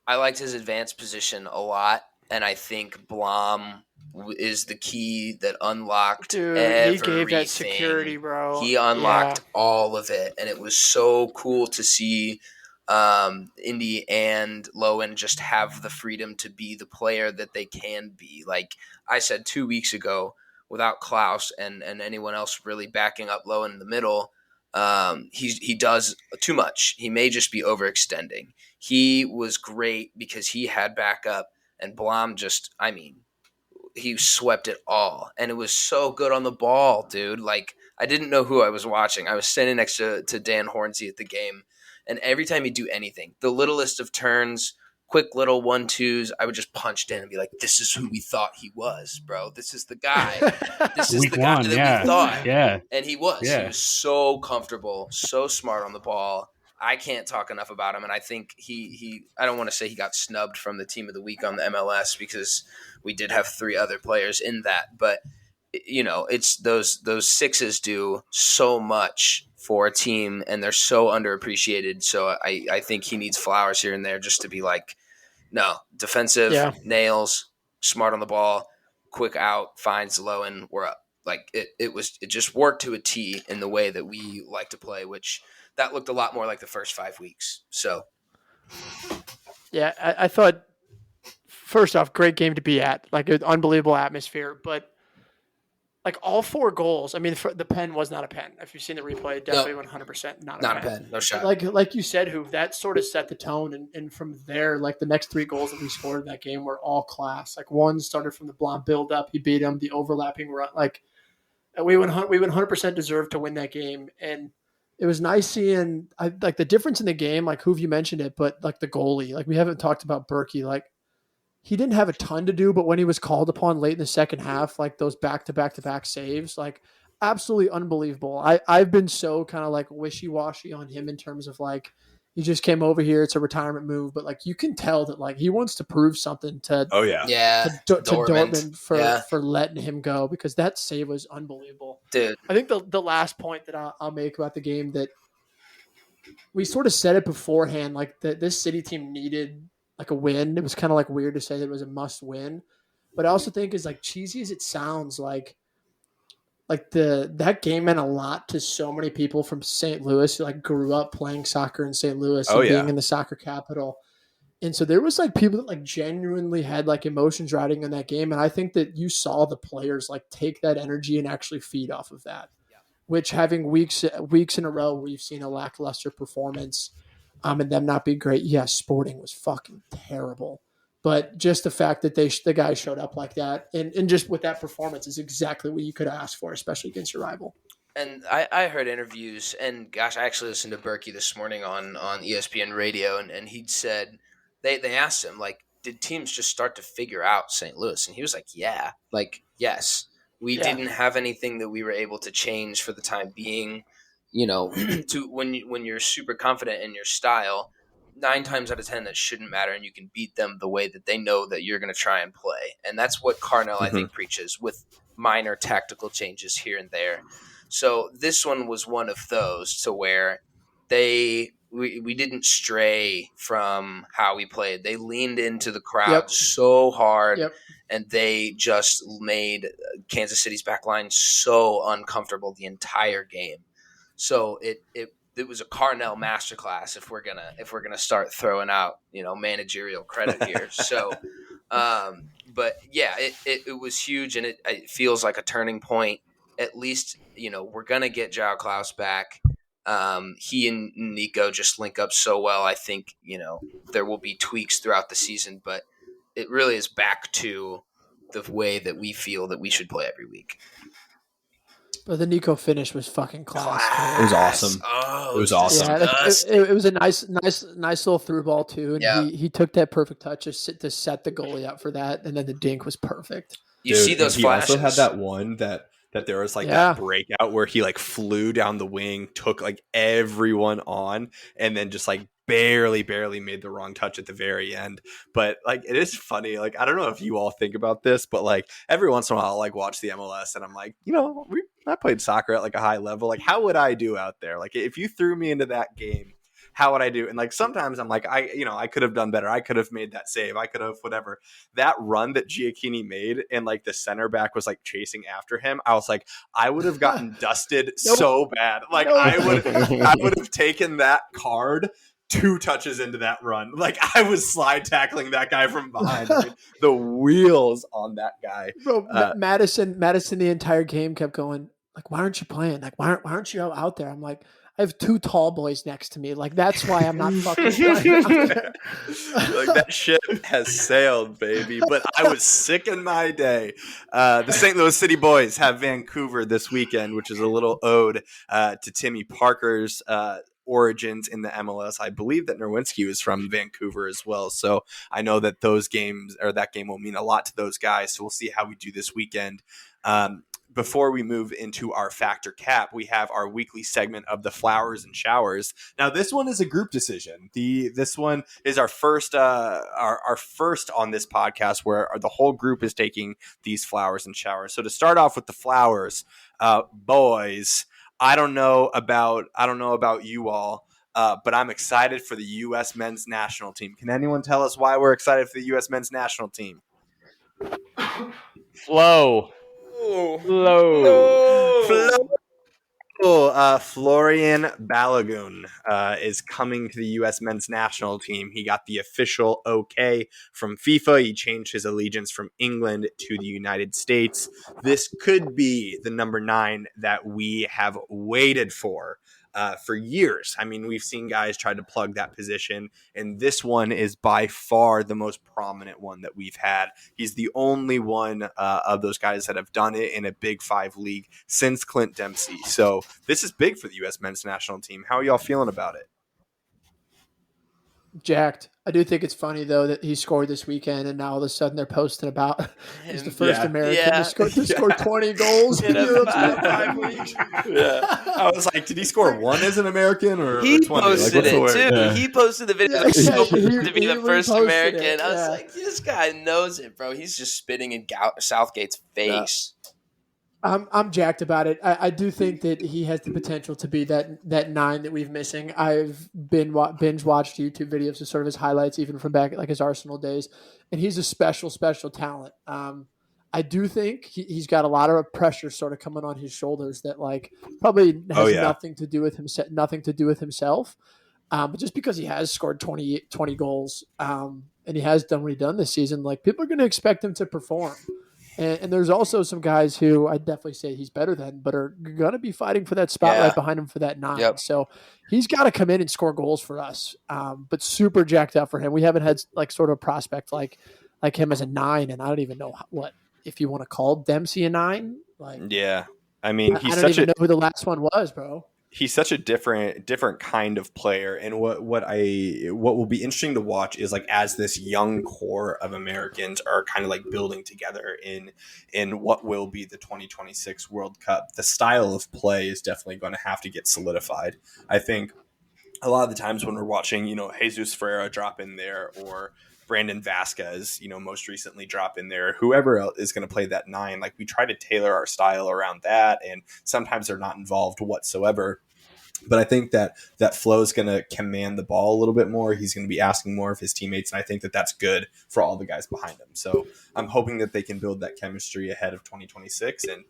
I liked his advanced position a lot, and I think Blom is the key that unlocked everything. He gave that security, bro. He unlocked all of it, and it was so cool to see Indy and Lowen just have the freedom to be the player that they can be. Like I said 2 weeks ago, without Klaus and anyone else really backing up Lowen in the middle, he does too much. He may just be overextending. He was great because he had backup, and Blom just, I mean, he swept it all, and it was so good on the ball, dude. Like I didn't know who I was watching. I was standing next to Dan Hornsey at the game, and every time he'd do anything, the littlest of turns, quick little 1-2s, I would just punch in and be like, this is who we thought he was, bro. This is the guy. This is the guy that we thought. Yeah. And he was. Yeah. He was so comfortable, so smart on the ball. I can't talk enough about him, and I think he I don't want to say he got snubbed from the team of the week on the MLS because we did have 3 other players in that, but you know, it's those 6s do so much for a team, and they're so underappreciated. So I think he needs flowers here and there just to be like, no, defensive, nails, smart on the ball, quick out, finds low, and we're up. Like it just worked to a T in the way that we like to play, which that looked a lot more like the first 5 weeks. So yeah, I thought first off, great game to be at, like an unbelievable atmosphere, but like all 4 goals. I mean, the pen was not a pen. If you've seen the replay, definitely 100% not a pen. No shot. Like you said, that sort of set the tone, and from there, like the next 3 goals that we scored in that game were all class. Like one started from the Blom build up, he beat him, the overlapping run. Like we would 100% deserve to win that game, and it was nice seeing like the difference in the game. Like Hoove, you mentioned it, but like the goalie, like we haven't talked about Berkey, like. He didn't have a ton to do, but when he was called upon late in the second half, like those back-to-back-to-back saves, like absolutely unbelievable. I've been so kind of like wishy-washy on him in terms of like he just came over here, it's a retirement move, but like you can tell that like he wants to prove something to to Dortmund for letting him go, because that save was unbelievable. Dude, I think the last point that I'll make about the game, that we sort of said it beforehand, like that this City team needed like a win. It was kind of like weird to say that it was a must win, but I also think is like cheesy as it sounds, like that game meant a lot to so many people from St. Louis who like grew up playing soccer in St. Louis and being in the soccer capital. And so there was like people that like genuinely had like emotions riding on that game. And I think that you saw the players like take that energy and actually feed off of that, which having weeks in a row where you've seen a lackluster performance, and them not being great. Yes, Sporting was fucking terrible. But just the fact that the guys showed up like that and just with that performance is exactly what you could ask for, especially against your rival. And I heard interviews, and gosh, I actually listened to Berkey this morning on ESPN radio, and he'd said, they asked him, like, did teams just start to figure out St. Louis? And he was like, yeah, like, yes. We didn't have anything that we were able to change for the time being. You know, to when you're super confident in your style, 9 times out of 10 that shouldn't matter, and you can beat them the way that they know that you're going to try and play. And that's what Carnell, I think, preaches, with minor tactical changes here and there. So this one was one of those to where we didn't stray from how we played. They leaned into the crowd so hard, and they just made Kansas City's back line so uncomfortable the entire game. So it was a Carnell masterclass if we're gonna start throwing out, you know, managerial credit here. So, but yeah, it was huge, and it feels like a turning point. At least, you know, we're gonna get João Klaus back. He and Nico just link up so well. I think, you know, there will be tweaks throughout the season, but it really is back to the way that we feel that we should play every week. But the Nico finish was fucking class. It was awesome. Oh, It was awesome. Yeah, it was a nice little through ball too, and Yeah. he took that perfect touch to set the goalie up for that, and then the dink was perfect. You see those he flashes. also had that one that there was like that breakout where he like flew down the wing, took like everyone on, and then just like barely made the wrong touch at the very end. But like, it is funny. Like, I don't know if you all think about this, but like every once in a while I'll like watch the MLS and I'm like, I played soccer at like a high level. Like, how would I do out there? Like, if you threw me into that game, how would I do? And like, sometimes I'm like, I could have done better. I could have made that save. I could have whatever. That run that Giacchini made and like the center back was like chasing after him. I was like, I would have gotten dusted so bad. Like I would have taken that card 2 touches into that run. Like I was slide tackling that guy from behind. I mean, the wheels on that guy. Bro, Madison the entire game kept going, like, why aren't you playing? Like, why aren't you out there? I'm like, I have 2 tall boys next to me. Like, that's why I'm not fucking playing. Like, that ship has sailed, baby. But I was sick in my day. The St. Louis City Boys have Vancouver this weekend, which is a little ode to Timmy Parker's origins in the MLS. I believe that Nerwinski was from Vancouver as well. So I know that that game will mean a lot to those guys. So we'll see how we do this weekend. Before we move into our Factor Cap, we have our weekly segment of the Flowers and Showers. Now, this one is a group decision. This one is our first on this podcast where the whole group is taking these Flowers and Showers. So to start off with the Flowers, boys, I don't know about you all, but I'm excited for the U.S. men's national team. Can anyone tell us why we're excited for the U.S. men's national team? Flow. Florian Balogun is coming to the U.S. men's national team. He got the official okay from FIFA. He changed his allegiance from England to the United States. This could be the number 9 that we have waited for years. I mean, we've seen guys try to plug that position, and this one is by far the most prominent one that we've had. He's the only one of those guys that have done it in a Big 5 league since Clint Dempsey. So this is big for the U.S. men's national team. How are y'all feeling about it? Jacked. I do think it's funny though that he scored this weekend, and now all of a sudden they're posting about he's the first American to score 20 goals in Europe's Big 5 league. Yeah, I was like, did he score 1 as an American or he 20? posted like, it too. Yeah. He posted the video to be the first American. It, I was like, this guy knows it, bro. He's just spitting in Southgate's face. I'm jacked about it. I do think that he has the potential to be that 9 that we've missing. I've been binge watched YouTube videos of sort of his highlights, even from back like his Arsenal days, and he's a special talent. I do think he's got a lot of pressure sort of coming on his shoulders that like probably has nothing to do with himself. But just because he has scored 20 goals and he has done what he done this season, like people are going to expect him to perform. And there's also some guys who I'd definitely say he's better than, but are going to be fighting for that spot right behind him for that 9. Yep. So he's got to come in and score goals for us. But super jacked up for him. We haven't had like sort of a prospect like him as a 9, and I don't even know what if you want to call Dempsey a 9. Like, yeah, I mean, I don't even know who the last one was, bro. He's such a different kind of player, and what will be interesting to watch is like as this young core of Americans are kind of like building together in what will be the 2026 World Cup. The style of play is definitely going to have to get solidified. I think a lot of the times when we're watching, Jesus Ferreira drop in there or Brandon Vasquez, most recently drop in there, whoever else is going to play that 9, like we try to tailor our style around that. And sometimes they're not involved whatsoever. But I think that Flo is going to command the ball a little bit more. He's going to be asking more of his teammates. And I think that that's good for all the guys behind him. So I'm hoping that they can build that chemistry ahead of 2026. And,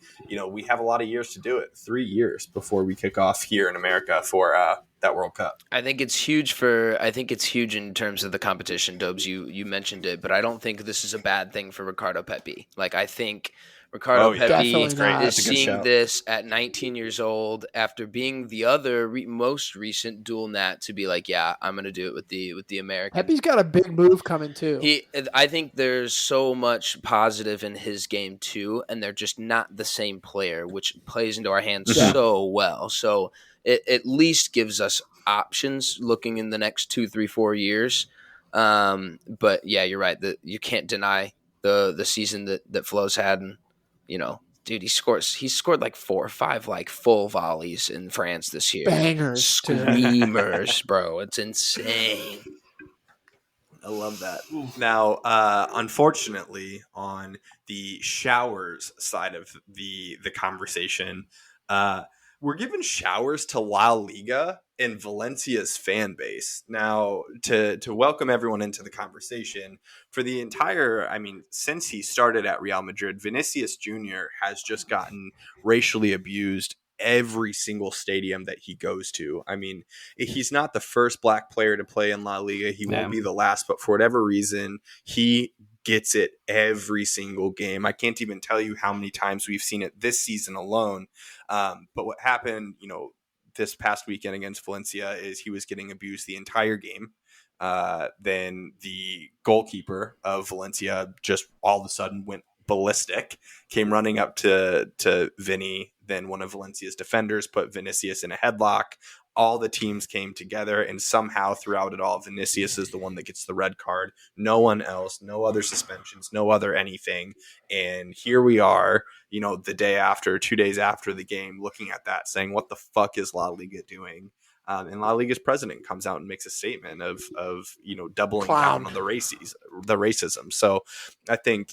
we have a lot of years to do it, 3 years before we kick off here in America for that World Cup. I think it's huge in terms of the competition, Dobes. You mentioned it, but I don't think this is a bad thing for Ricardo Pepi. Like, I think Ricardo Oh, yeah. Pepi Definitely not. is That's a good seeing shout. this at 19 years old after being the other most recent dual nat to be like, yeah, I'm going to do it with the American. Pepe's got a big move coming too. I think there's so much positive in his game too, and they're just not the same player, which plays into our hands Yeah. so well. So it at least gives us options looking in the next 2, 3, 4 years. But yeah, you're right. That you can't deny the season that Flo's had, and dude, he scored like 4 or 5 like full volleys in France this year. Bangers, Screamers, bro. It's insane. I love that. Now, unfortunately, on the showers side of the conversation, we're giving showers to La Liga and Valencia's fan base. Now, to welcome everyone into the conversation, for the entire, since he started at Real Madrid, Vinicius Jr. has just gotten racially abused every single stadium that he goes to. He's not the first black player to play in La Liga. He won't be the last, but for whatever reason, he gets it every single game. I can't even tell you how many times we've seen it this season alone. But what happened, this past weekend against Valencia is he was getting abused the entire game. Then the goalkeeper of Valencia just all of a sudden went ballistic, came running up to Vinny. Then one of Valencia's defenders put Vinicius in a headlock. All the teams came together, and somehow throughout it all, Vinicius is the one that gets the red card. No one else, no other suspensions, no other anything. And here we are, the day after, 2 days after the game, looking at that, saying, what the fuck is La Liga doing? And La Liga's president comes out and makes a statement of doubling down on the racism. So I think,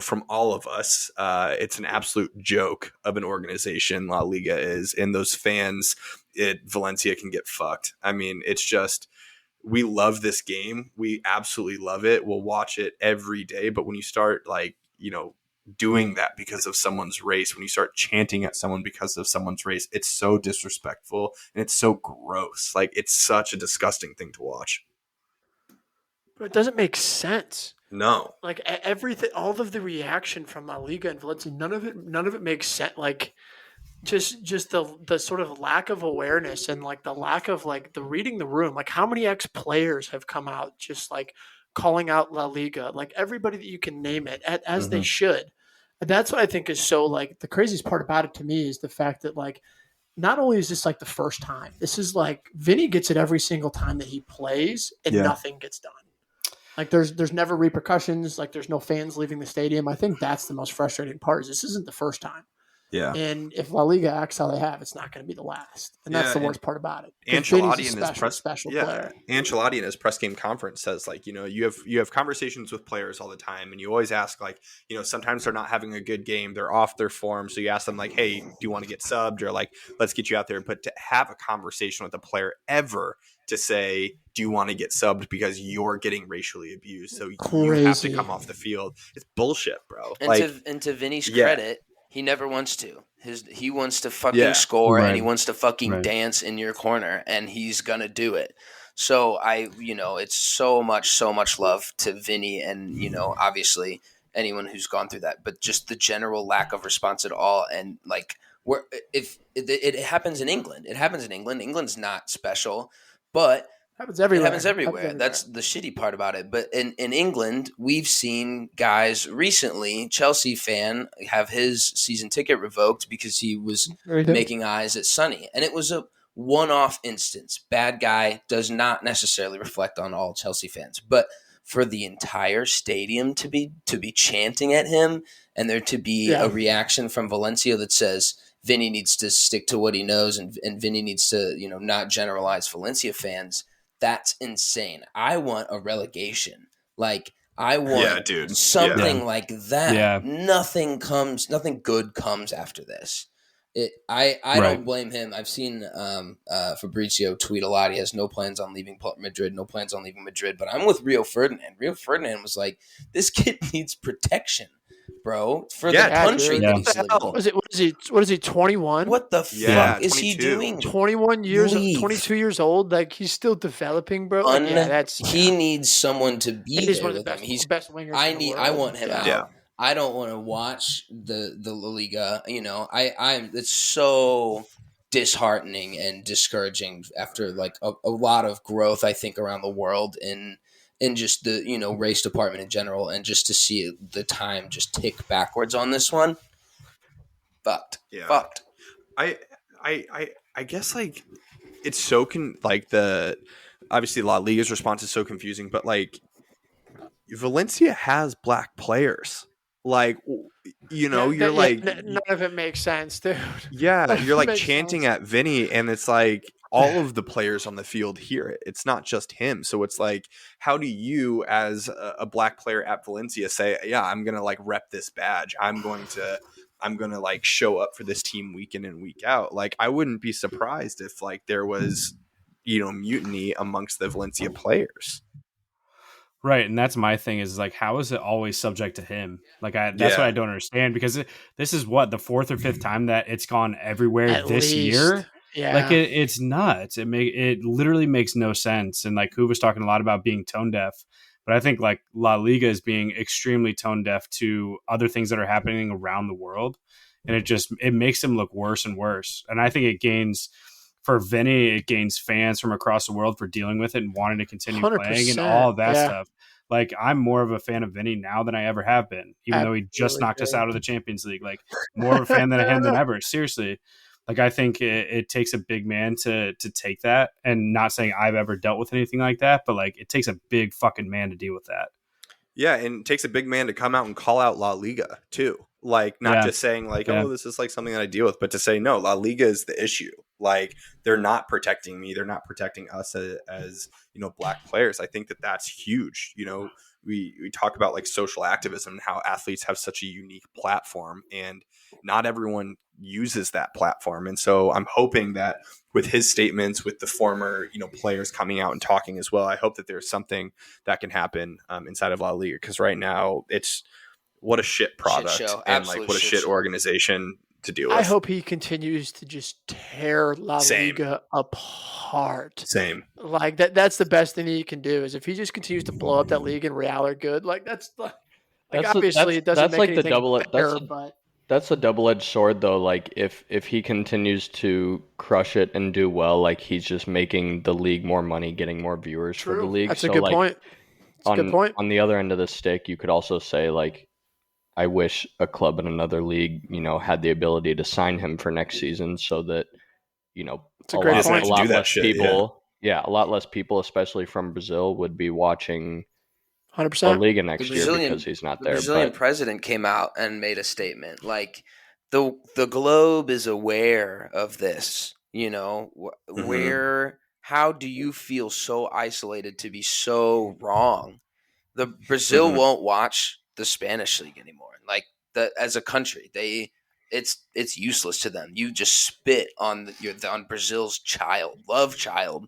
from all of us, it's an absolute joke of an organization La Liga is, and those fans at Valencia can get fucked. It's just, we love this game. We absolutely love it. We'll watch it every day. But when you start doing that because of someone's race, when you start chanting at someone because of someone's race, it's so disrespectful and it's so gross. It's such a disgusting thing to watch. But it doesn't make sense. No. Everything, all of the reaction from La Liga and Valencia, none of it makes sense. Just the sort of lack of awareness and the lack of the reading the room. How many ex-players have come out just calling out La Liga, everybody that you can name it as they should. And that's what I think is so the craziest part about it to me is the fact that not only is this the first time, this is Vinny gets it every single time that he plays and nothing gets done. There's never repercussions. There's no fans leaving the stadium. I think that's the most frustrating part. Is this isn't the first time. Yeah. And if La Liga acts how they have, it's not going to be the last. And that's the worst part about it. Ancelotti in his special player. Ancelotti in his press game conference says you have conversations with players all the time, and you always ask sometimes they're not having a good game, they're off their form, so you ask them hey, do you want to get subbed, or let's get you out there. But to have a conversation with a player ever to say, do you want to get subbed because you're getting racially abused, so you have to come off the field, it's bullshit, bro. And to Vinny's credit, he never wants to. He wants to fucking score, and he wants to fucking dance in your corner, and he's gonna do it. So it's so much love to Vinny, and obviously anyone who's gone through that, but just the general lack of response at all, and if it happens in England, England's not special, but happens everywhere. It happens everywhere. That's the shitty part about it. But in England, we've seen guys recently, Chelsea fan, have his season ticket revoked because he was making eyes at Sonny. And it was a one-off instance. Bad guy, does not necessarily reflect on all Chelsea fans. But for the entire stadium to be chanting at him and there to be a reaction from Valencia that says Vinny needs to stick to what he knows and Vinny needs to not generalize Valencia fans, that's insane. I want a relegation. I want something like that. Yeah. Nothing good comes after this. I don't blame him. I've seen Fabrizio tweet a lot. He has no plans on leaving Madrid, but I'm with Rio Ferdinand. Rio Ferdinand was like, this kid needs protection, bro, for the country that he's living. What is he, 21? What the fuck is he doing? 21 years, 22 years old. He's still developing, bro. He needs someone to be there one of the with him. He's best wingers. I want him out. Yeah. I don't want to watch the La Liga. It's so disheartening and discouraging after like a lot of growth, I think, around the world in just the race department in general, and just to see the time just tick backwards on this one. Fucked. I guess like it's so obviously La Liga's response is so confusing, but like Valencia has black players. Like, none of it makes sense, dude. Yeah, you're like chanting at Vinny, and it's like all of the players on the field hear it. It's not just him. So it's like, how do you, as a black player at Valencia, say, yeah, I'm gonna like rep this badge. I'm gonna like show up for this team week in and week out. Like, I wouldn't be surprised if like there was, mutiny amongst the Valencia players. Right, and that's my thing is like, how is it always subject to him? Like, that's what I don't understand, because this is the fourth or fifth time that it's gone everywhere at this least. year. Yeah, like it's nuts. It literally makes no sense. And like, Huv was talking a lot about being tone deaf, but I think like La Liga is being extremely tone deaf to other things that are happening around the world, and it makes them look worse and worse. And I think it gains. For Vinny, it gains fans from across the world for dealing with it and wanting to continue playing and all of that stuff. Like, I'm more of a fan of Vinny now than I ever have been, even though he just knocked us out of the Champions League. Like, more of a fan than him than ever. Seriously. Like, I think it takes a big man to take that, and not saying I've ever dealt with anything like that, but like, it takes a big fucking man to deal with that. Yeah, and it takes a big man to come out and call out La Liga too. Like, not just saying like, oh, this is like something that I deal with, but to say, no, La Liga is the issue. Like, they're not protecting me. They're not protecting us as black players. I think that that's huge. We talk about like social activism and how athletes have such a unique platform, and not everyone uses that platform. And so I'm hoping that with his statements, with the former, players coming out and talking as well, I hope that there's something that can happen inside of La Liga, because right now it's what a shit product and like what a shit organization to deal with. I hope he continues to just tear La Liga apart. Same. Like that's the best thing he can do, is if he just continues to blow up that league and Real are good. Like that's obviously it doesn't make anything better, but that's a double-edged sword though. Like if he continues to crush it and do well, like he's just making the league more money, getting more viewers for the league. That's a good point. That's a good point. On the other end of the stick, you could also say like, I wish a club in another league, had the ability to sign him for next season, so that, a lot less people, especially from Brazil, would be watching 100% La Liga next year because he's not there. The Brazilian president came out and made a statement like the globe is aware of this. How do you feel so isolated to be so wrong? The Brazil won't watch the Spanish league anymore. Like as a country, it's useless to them. You just spit on Brazil's love child.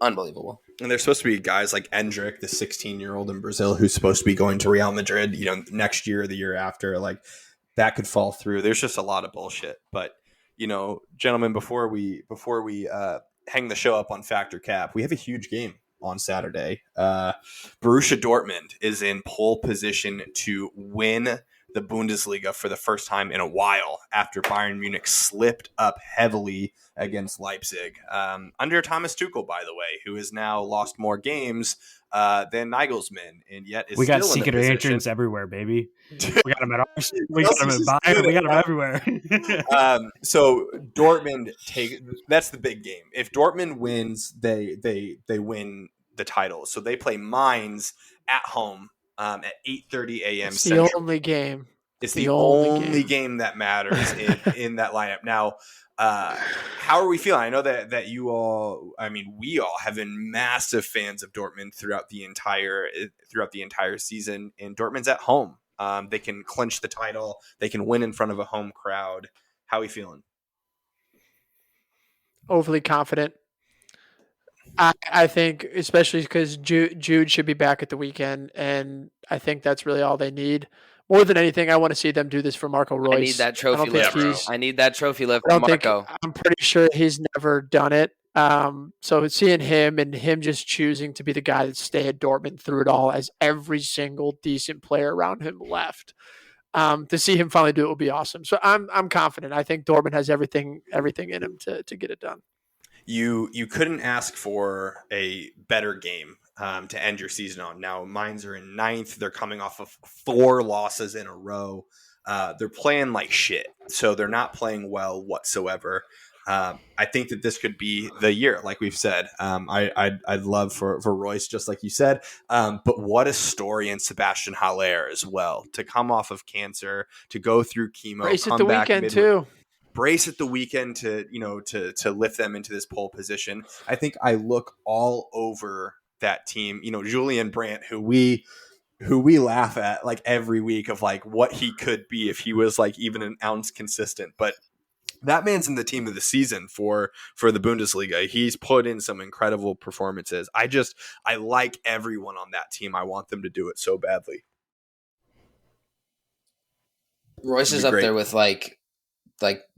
Unbelievable. And there's supposed to be guys like Endrick, the 16-year-old in Brazil, who's supposed to be going to Real Madrid, next year or the year after. Like, that could fall through. There's just a lot of bullshit. But, gentlemen, before we hang the show up on Factor Cap, we have a huge game on Saturday. Borussia Dortmund is in pole position to win the Bundesliga for the first time in a while after Bayern Munich slipped up heavily against Leipzig. Under Thomas Tuchel, by the way, who has now lost more games than Nagelsmann, and yet is we got still secret agents everywhere, baby. We got them at ours. We got them at Bayern. We got them everywhere. So Dortmund that's the big game. If Dortmund wins, they win the title. So they play Mainz at home at 8:30 a.m. It's the only game. It's the only game that matters in that lineup. Now, how are we feeling? I know that you all, we all have been massive fans of Dortmund throughout the entire season, and Dortmund's at home. They can clinch the title. They can win in front of a home crowd. How are we feeling? Overly confident. I think, especially because Jude should be back at the weekend, and I think that's really all they need. More than anything, I want to see them do this for Marco Reus. I need that trophy lift, bro. I need that trophy lift for Marco. I'm pretty sure he's never done it, So seeing him and him just choosing to be the guy that stay at Dortmund through it all, as every single decent player around him left, to see him finally do it will be awesome. So I'm confident. I think Dortmund has everything in him to get it done. You couldn't ask for a better game to end your season on. Now, Mainz are in 9th. They're coming off of 4 losses in a row. They're playing like shit, so they're not playing well whatsoever. I think that this could be the year, like we've said. I'd love for Royce, just like you said. But what a story in Sebastian Haller as well, to come off of cancer, to go through chemo, Brace come at the back weekend too. Brace at the weekend to lift them into this pole position. I think I look all over that team. Julian Brandt, who we laugh at like every week of like what he could be if he was like even an ounce consistent, but that man's in the team of the season for the Bundesliga. He's put in some incredible performances. I like everyone on that team. I want them to do it so badly. Royce is up there with like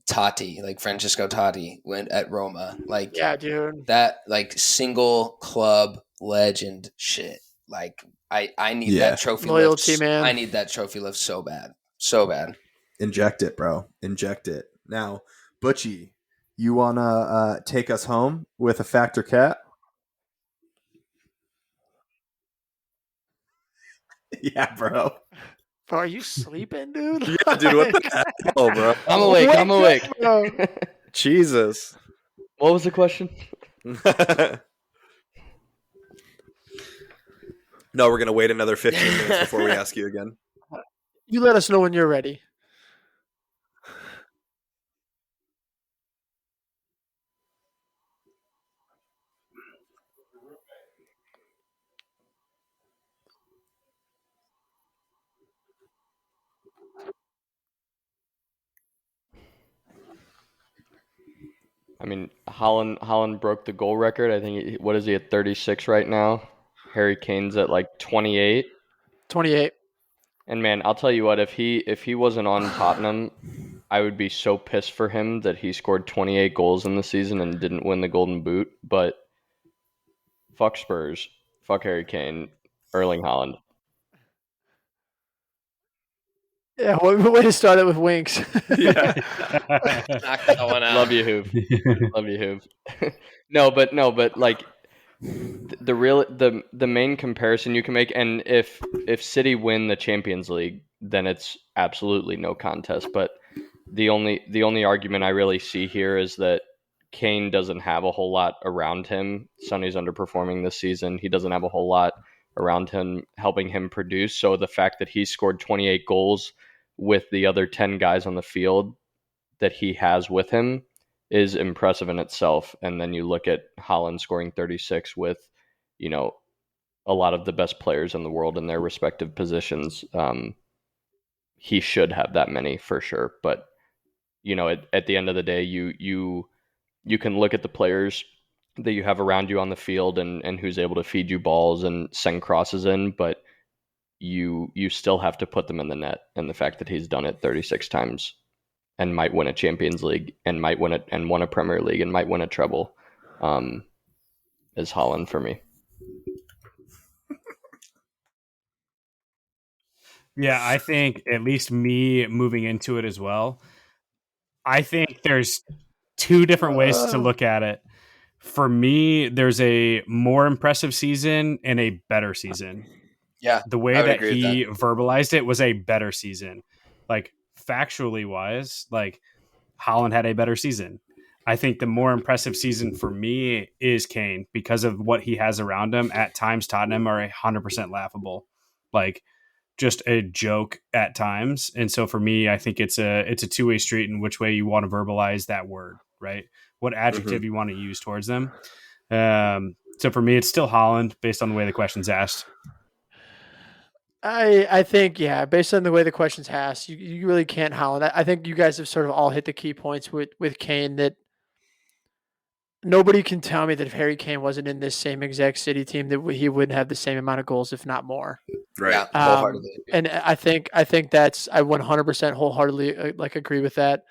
Totti, like Francesco Totti went at Roma. Like, yeah, dude, that like single club legend shit. Like I need that trophy loyalty, lift. man. I need that trophy lift so bad. Inject it, bro. Inject it. Now, Butchie, you want to take us home with a fact or cat? Yeah, bro. Bro, are you sleeping, dude? Yeah, dude, what the hell, bro? I'm awake. Bro. Jesus. What was the question? No, we're going to wait another 15 minutes before we ask you again. You let us know when you're ready. I mean, Haaland broke the goal record. I think what is he at 36 right now? Harry Kane's at like 28. 28. And man, I'll tell you what, if he wasn't on Tottenham, I would be so pissed for him that he scored 28 goals in the season and didn't win the Golden Boot. But fuck Spurs, fuck Harry Kane, Erling Haaland. Yeah, way to start it with winks. Yeah. Knock that one out. Love you, Hoove. Love you, Hoove. No, but like the main comparison you can make, and if City win the Champions League, then it's absolutely no contest. But the only argument I really see here is that Kane doesn't have a whole lot around him. Sonny's underperforming this season. He doesn't have a whole lot around him helping him produce. So the fact that he scored 28 goals with the other 10 guys on the field that he has with him is impressive in itself. And then you look at Haaland scoring 36 with, a lot of the best players in the world in their respective positions. He should have that many for sure. But, at the end of the day, you can look at the players that you have around you on the field and who's able to feed you balls and send crosses in, but you still have to put them in the net. And the fact that he's done it 36 times and might win a Champions League and might win it and won a Premier League and might win a treble is Haaland for me. Yeah, I think at least me moving into it as well. I think there's two different ways to look at it. For me, there's a more impressive season and a better season. Yeah. The way that he verbalized it was a better season. Like factually wise, like Haaland had a better season. I think the more impressive season for me is Kane because of what he has around him. At times, Tottenham are 100% laughable. Like just a joke at times. And so for me, I think it's a two-way street in which way you want to verbalize that word, right? What adjective you want to use towards them. So for me, it's still Haaland based on the way the question's asked. I think, yeah, based on the way the question's asked, you really can't Haaland. I think you guys have sort of all hit the key points with Kane that nobody can tell me that if Harry Kane wasn't in this same exact City team, that he wouldn't have the same amount of goals, if not more. Right. Yeah, wholeheartedly. And I think that's, I 100% wholeheartedly agree with that.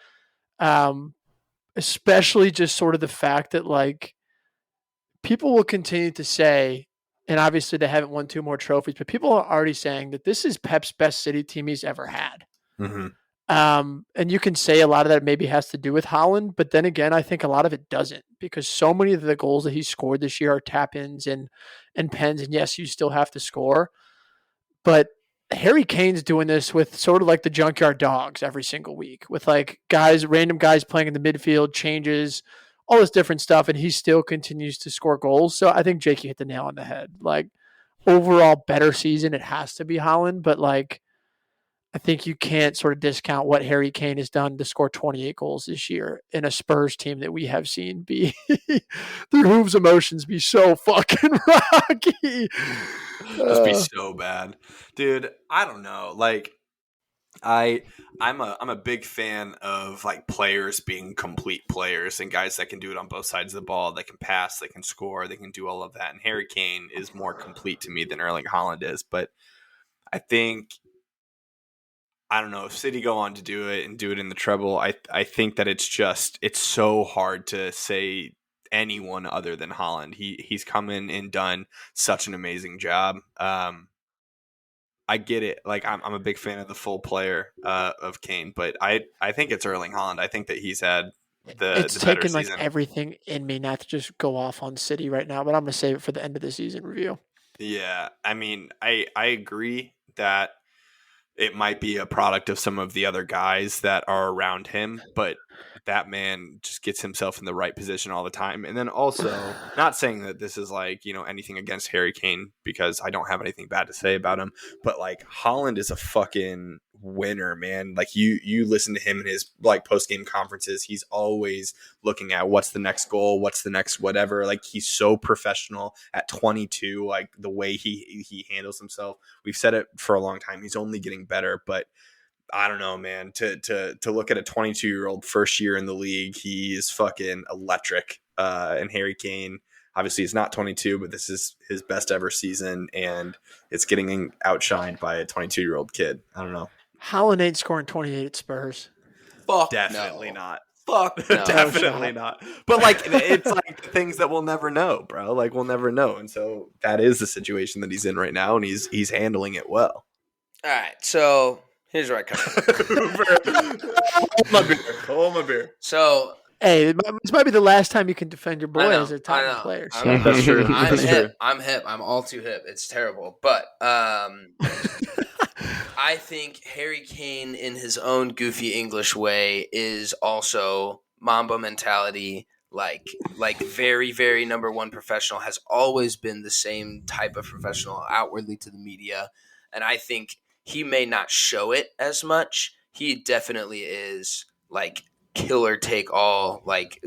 Especially just sort of the fact that like people will continue to say, and obviously they haven't won 2 more trophies, but people are already saying that this is Pep's best City team he's ever had. Mm-hmm. And you can say a lot of that maybe has to do with Haaland, but then again, I think a lot of it doesn't, because so many of the goals that he scored this year are tap-ins and pens, and yes, you still have to score, but Harry Kane's doing this with sort of like the junkyard dogs every single week, with like random guys playing in the midfield, changes, all this different stuff, and he still continues to score goals. So I think Jakey hit the nail on the head. Like, overall better season, it has to be Haaland, but like, I think you can't sort of discount what Harry Kane has done to score 28 goals this year in a Spurs team that we have seen be through whose emotions be so fucking rocky. Must be so bad, dude. I don't know. Like, I'm a big fan of like players being complete players and guys that can do it on both sides of the ball. They can pass, they can score, they can do all of that. And Harry Kane is more complete to me than Erling Haaland is. But I don't know if City go on to do it and do it in the treble. I think that it's so hard to say anyone other than Haaland. He's come in and done such an amazing job. I get it. Like, I'm a big fan of the full player of Kane, but I think it's Erling Haaland. I think that he's had the better taken like season. everything in me not to just go off on City right now, but I'm gonna save it for the end of the season review. Yeah, I mean, I agree that it might be a product of some of the other guys that are around him, but that man just gets himself in the right position all the time. And then also, not saying that this is like, anything against Harry Kane, because I don't have anything bad to say about him, but like, Haaland is a fucking winner, man. Like, you listen to him in his like post-game conferences, he's always looking at what's the next goal, what's the next whatever. Like, he's so professional at 22, like the way he handles himself. We've said it for a long time, he's only getting better, but I don't know, man, to look at a 22-year-old first year in the league, he is fucking electric. And Harry Kane, obviously, is not 22, but this is his best ever season, and it's getting outshined by a 22-year-old kid. I don't know. Haaland ain't scoring 28 at Spurs. Fuck Definitely no. not. Fuck no. Definitely not. But like, it's like the things that we'll never know, bro. Like, we'll never know. And so that is the situation that he's in right now, and he's handling it well. All right, so here's where I come in. Hold my beer. So, hey, this might be the last time you can defend your boy as a top player. So. That's true. I'm That's hip. true. I'm hip. I'm all too hip. It's terrible. But I think Harry Kane, in his own goofy English way, is also Mamba mentality. Like very, very number one professional, has always been the same type of professional outwardly to the media. And I think he may not show it as much. He definitely is like killer take all, like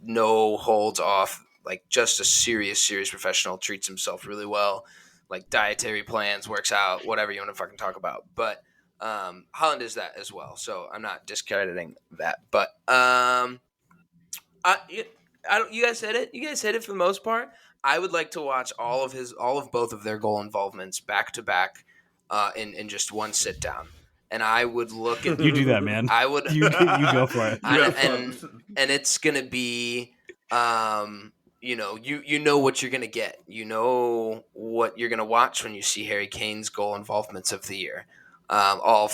no holds off, like just a serious professional, treats himself really well, like dietary plans, works out, whatever you want to fucking talk about. But Haaland is that as well. So I'm not discrediting that. But you guys said it. You guys said it for the most part. I would like to watch all of both of their goal involvements back to back in just one sit down. And I would look at you do that, man. I would you go for it. And it's gonna be you know what you're gonna get. You know what you're gonna watch when you see Harry Kane's goal involvements of the year. I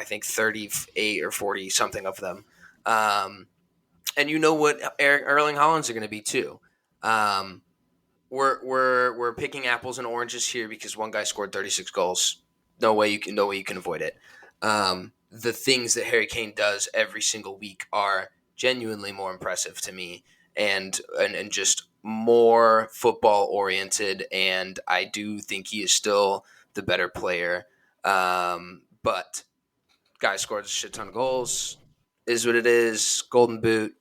think 38 or 40 something of them. And you know what Erling Haaland's are gonna be too. We're picking apples and oranges here because one guy scored 36 goals. No way you can avoid it. The things that Harry Kane does every single week are genuinely more impressive to me, and just more football oriented. And I do think he is still the better player. But guy scored a shit ton of goals. Is what it is. Golden Boot.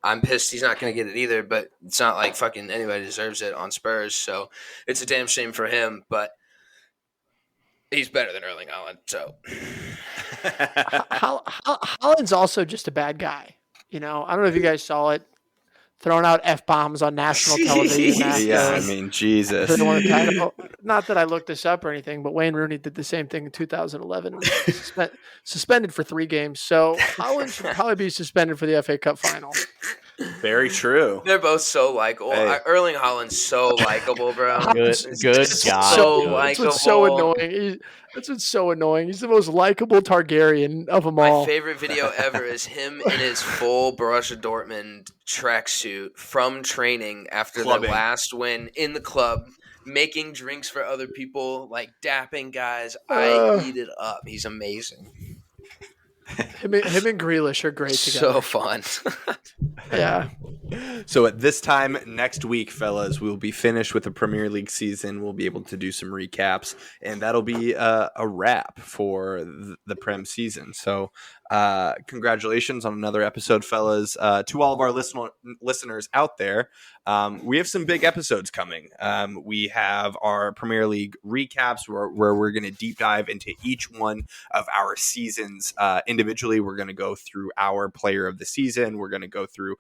I'm pissed he's not going to get it either, but it's not like fucking anybody deserves it on Spurs. So it's a damn shame for him, but he's better than Erling Haaland. So Haaland's also just a bad guy. I don't know if you guys saw it, throwing out F-bombs on national television. Yeah, I mean, Jesus. Not that I looked this up or anything, but Wayne Rooney did the same thing in 2011. Suspended for 3 games. So Haaland should probably be suspended for the FA Cup final. Very true. They're both so likable. Hey. Erling Haaland's so likable, bro. Good guy. So That's likable. what's so annoying. That's what's so annoying. He's the most likable Targaryen of them all. My favorite video ever is him in his full Borussia Dortmund tracksuit from training after Clubbing. their last win in the club, making drinks for other people, like dapping guys. I eat it up. He's amazing. Him and Grealish are great together. So fun. Yeah. So at this time next week, fellas, we'll be finished with the Premier League season. We'll be able to do some recaps, and that'll be a wrap for the Prem season. So congratulations on another episode, fellas. To all of our listeners out there, we have some big episodes coming. We have our Premier League recaps where we're going to deep dive into each one of our seasons individually. We're going to go through our player of the season. We're going to go through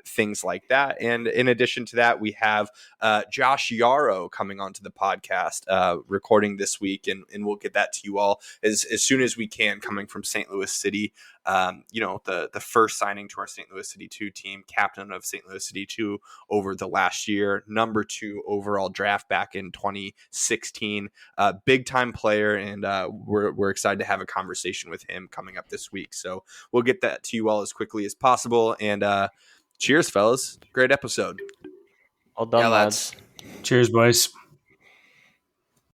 things like that. And in addition to that, we have Josh Yarrow coming onto the podcast, recording this week, and we'll get that to you all as soon as we can, coming from St. Louis City. The first signing to our St. Louis City 2 team, captain of St. Louis City 2 over the last year, number 2 overall draft back in 2016, big time player. And we're excited to have a conversation with him coming up this week. So we'll get that to you all as quickly as possible. And cheers, fellas. Great episode. All done, lads. Cheers, boys.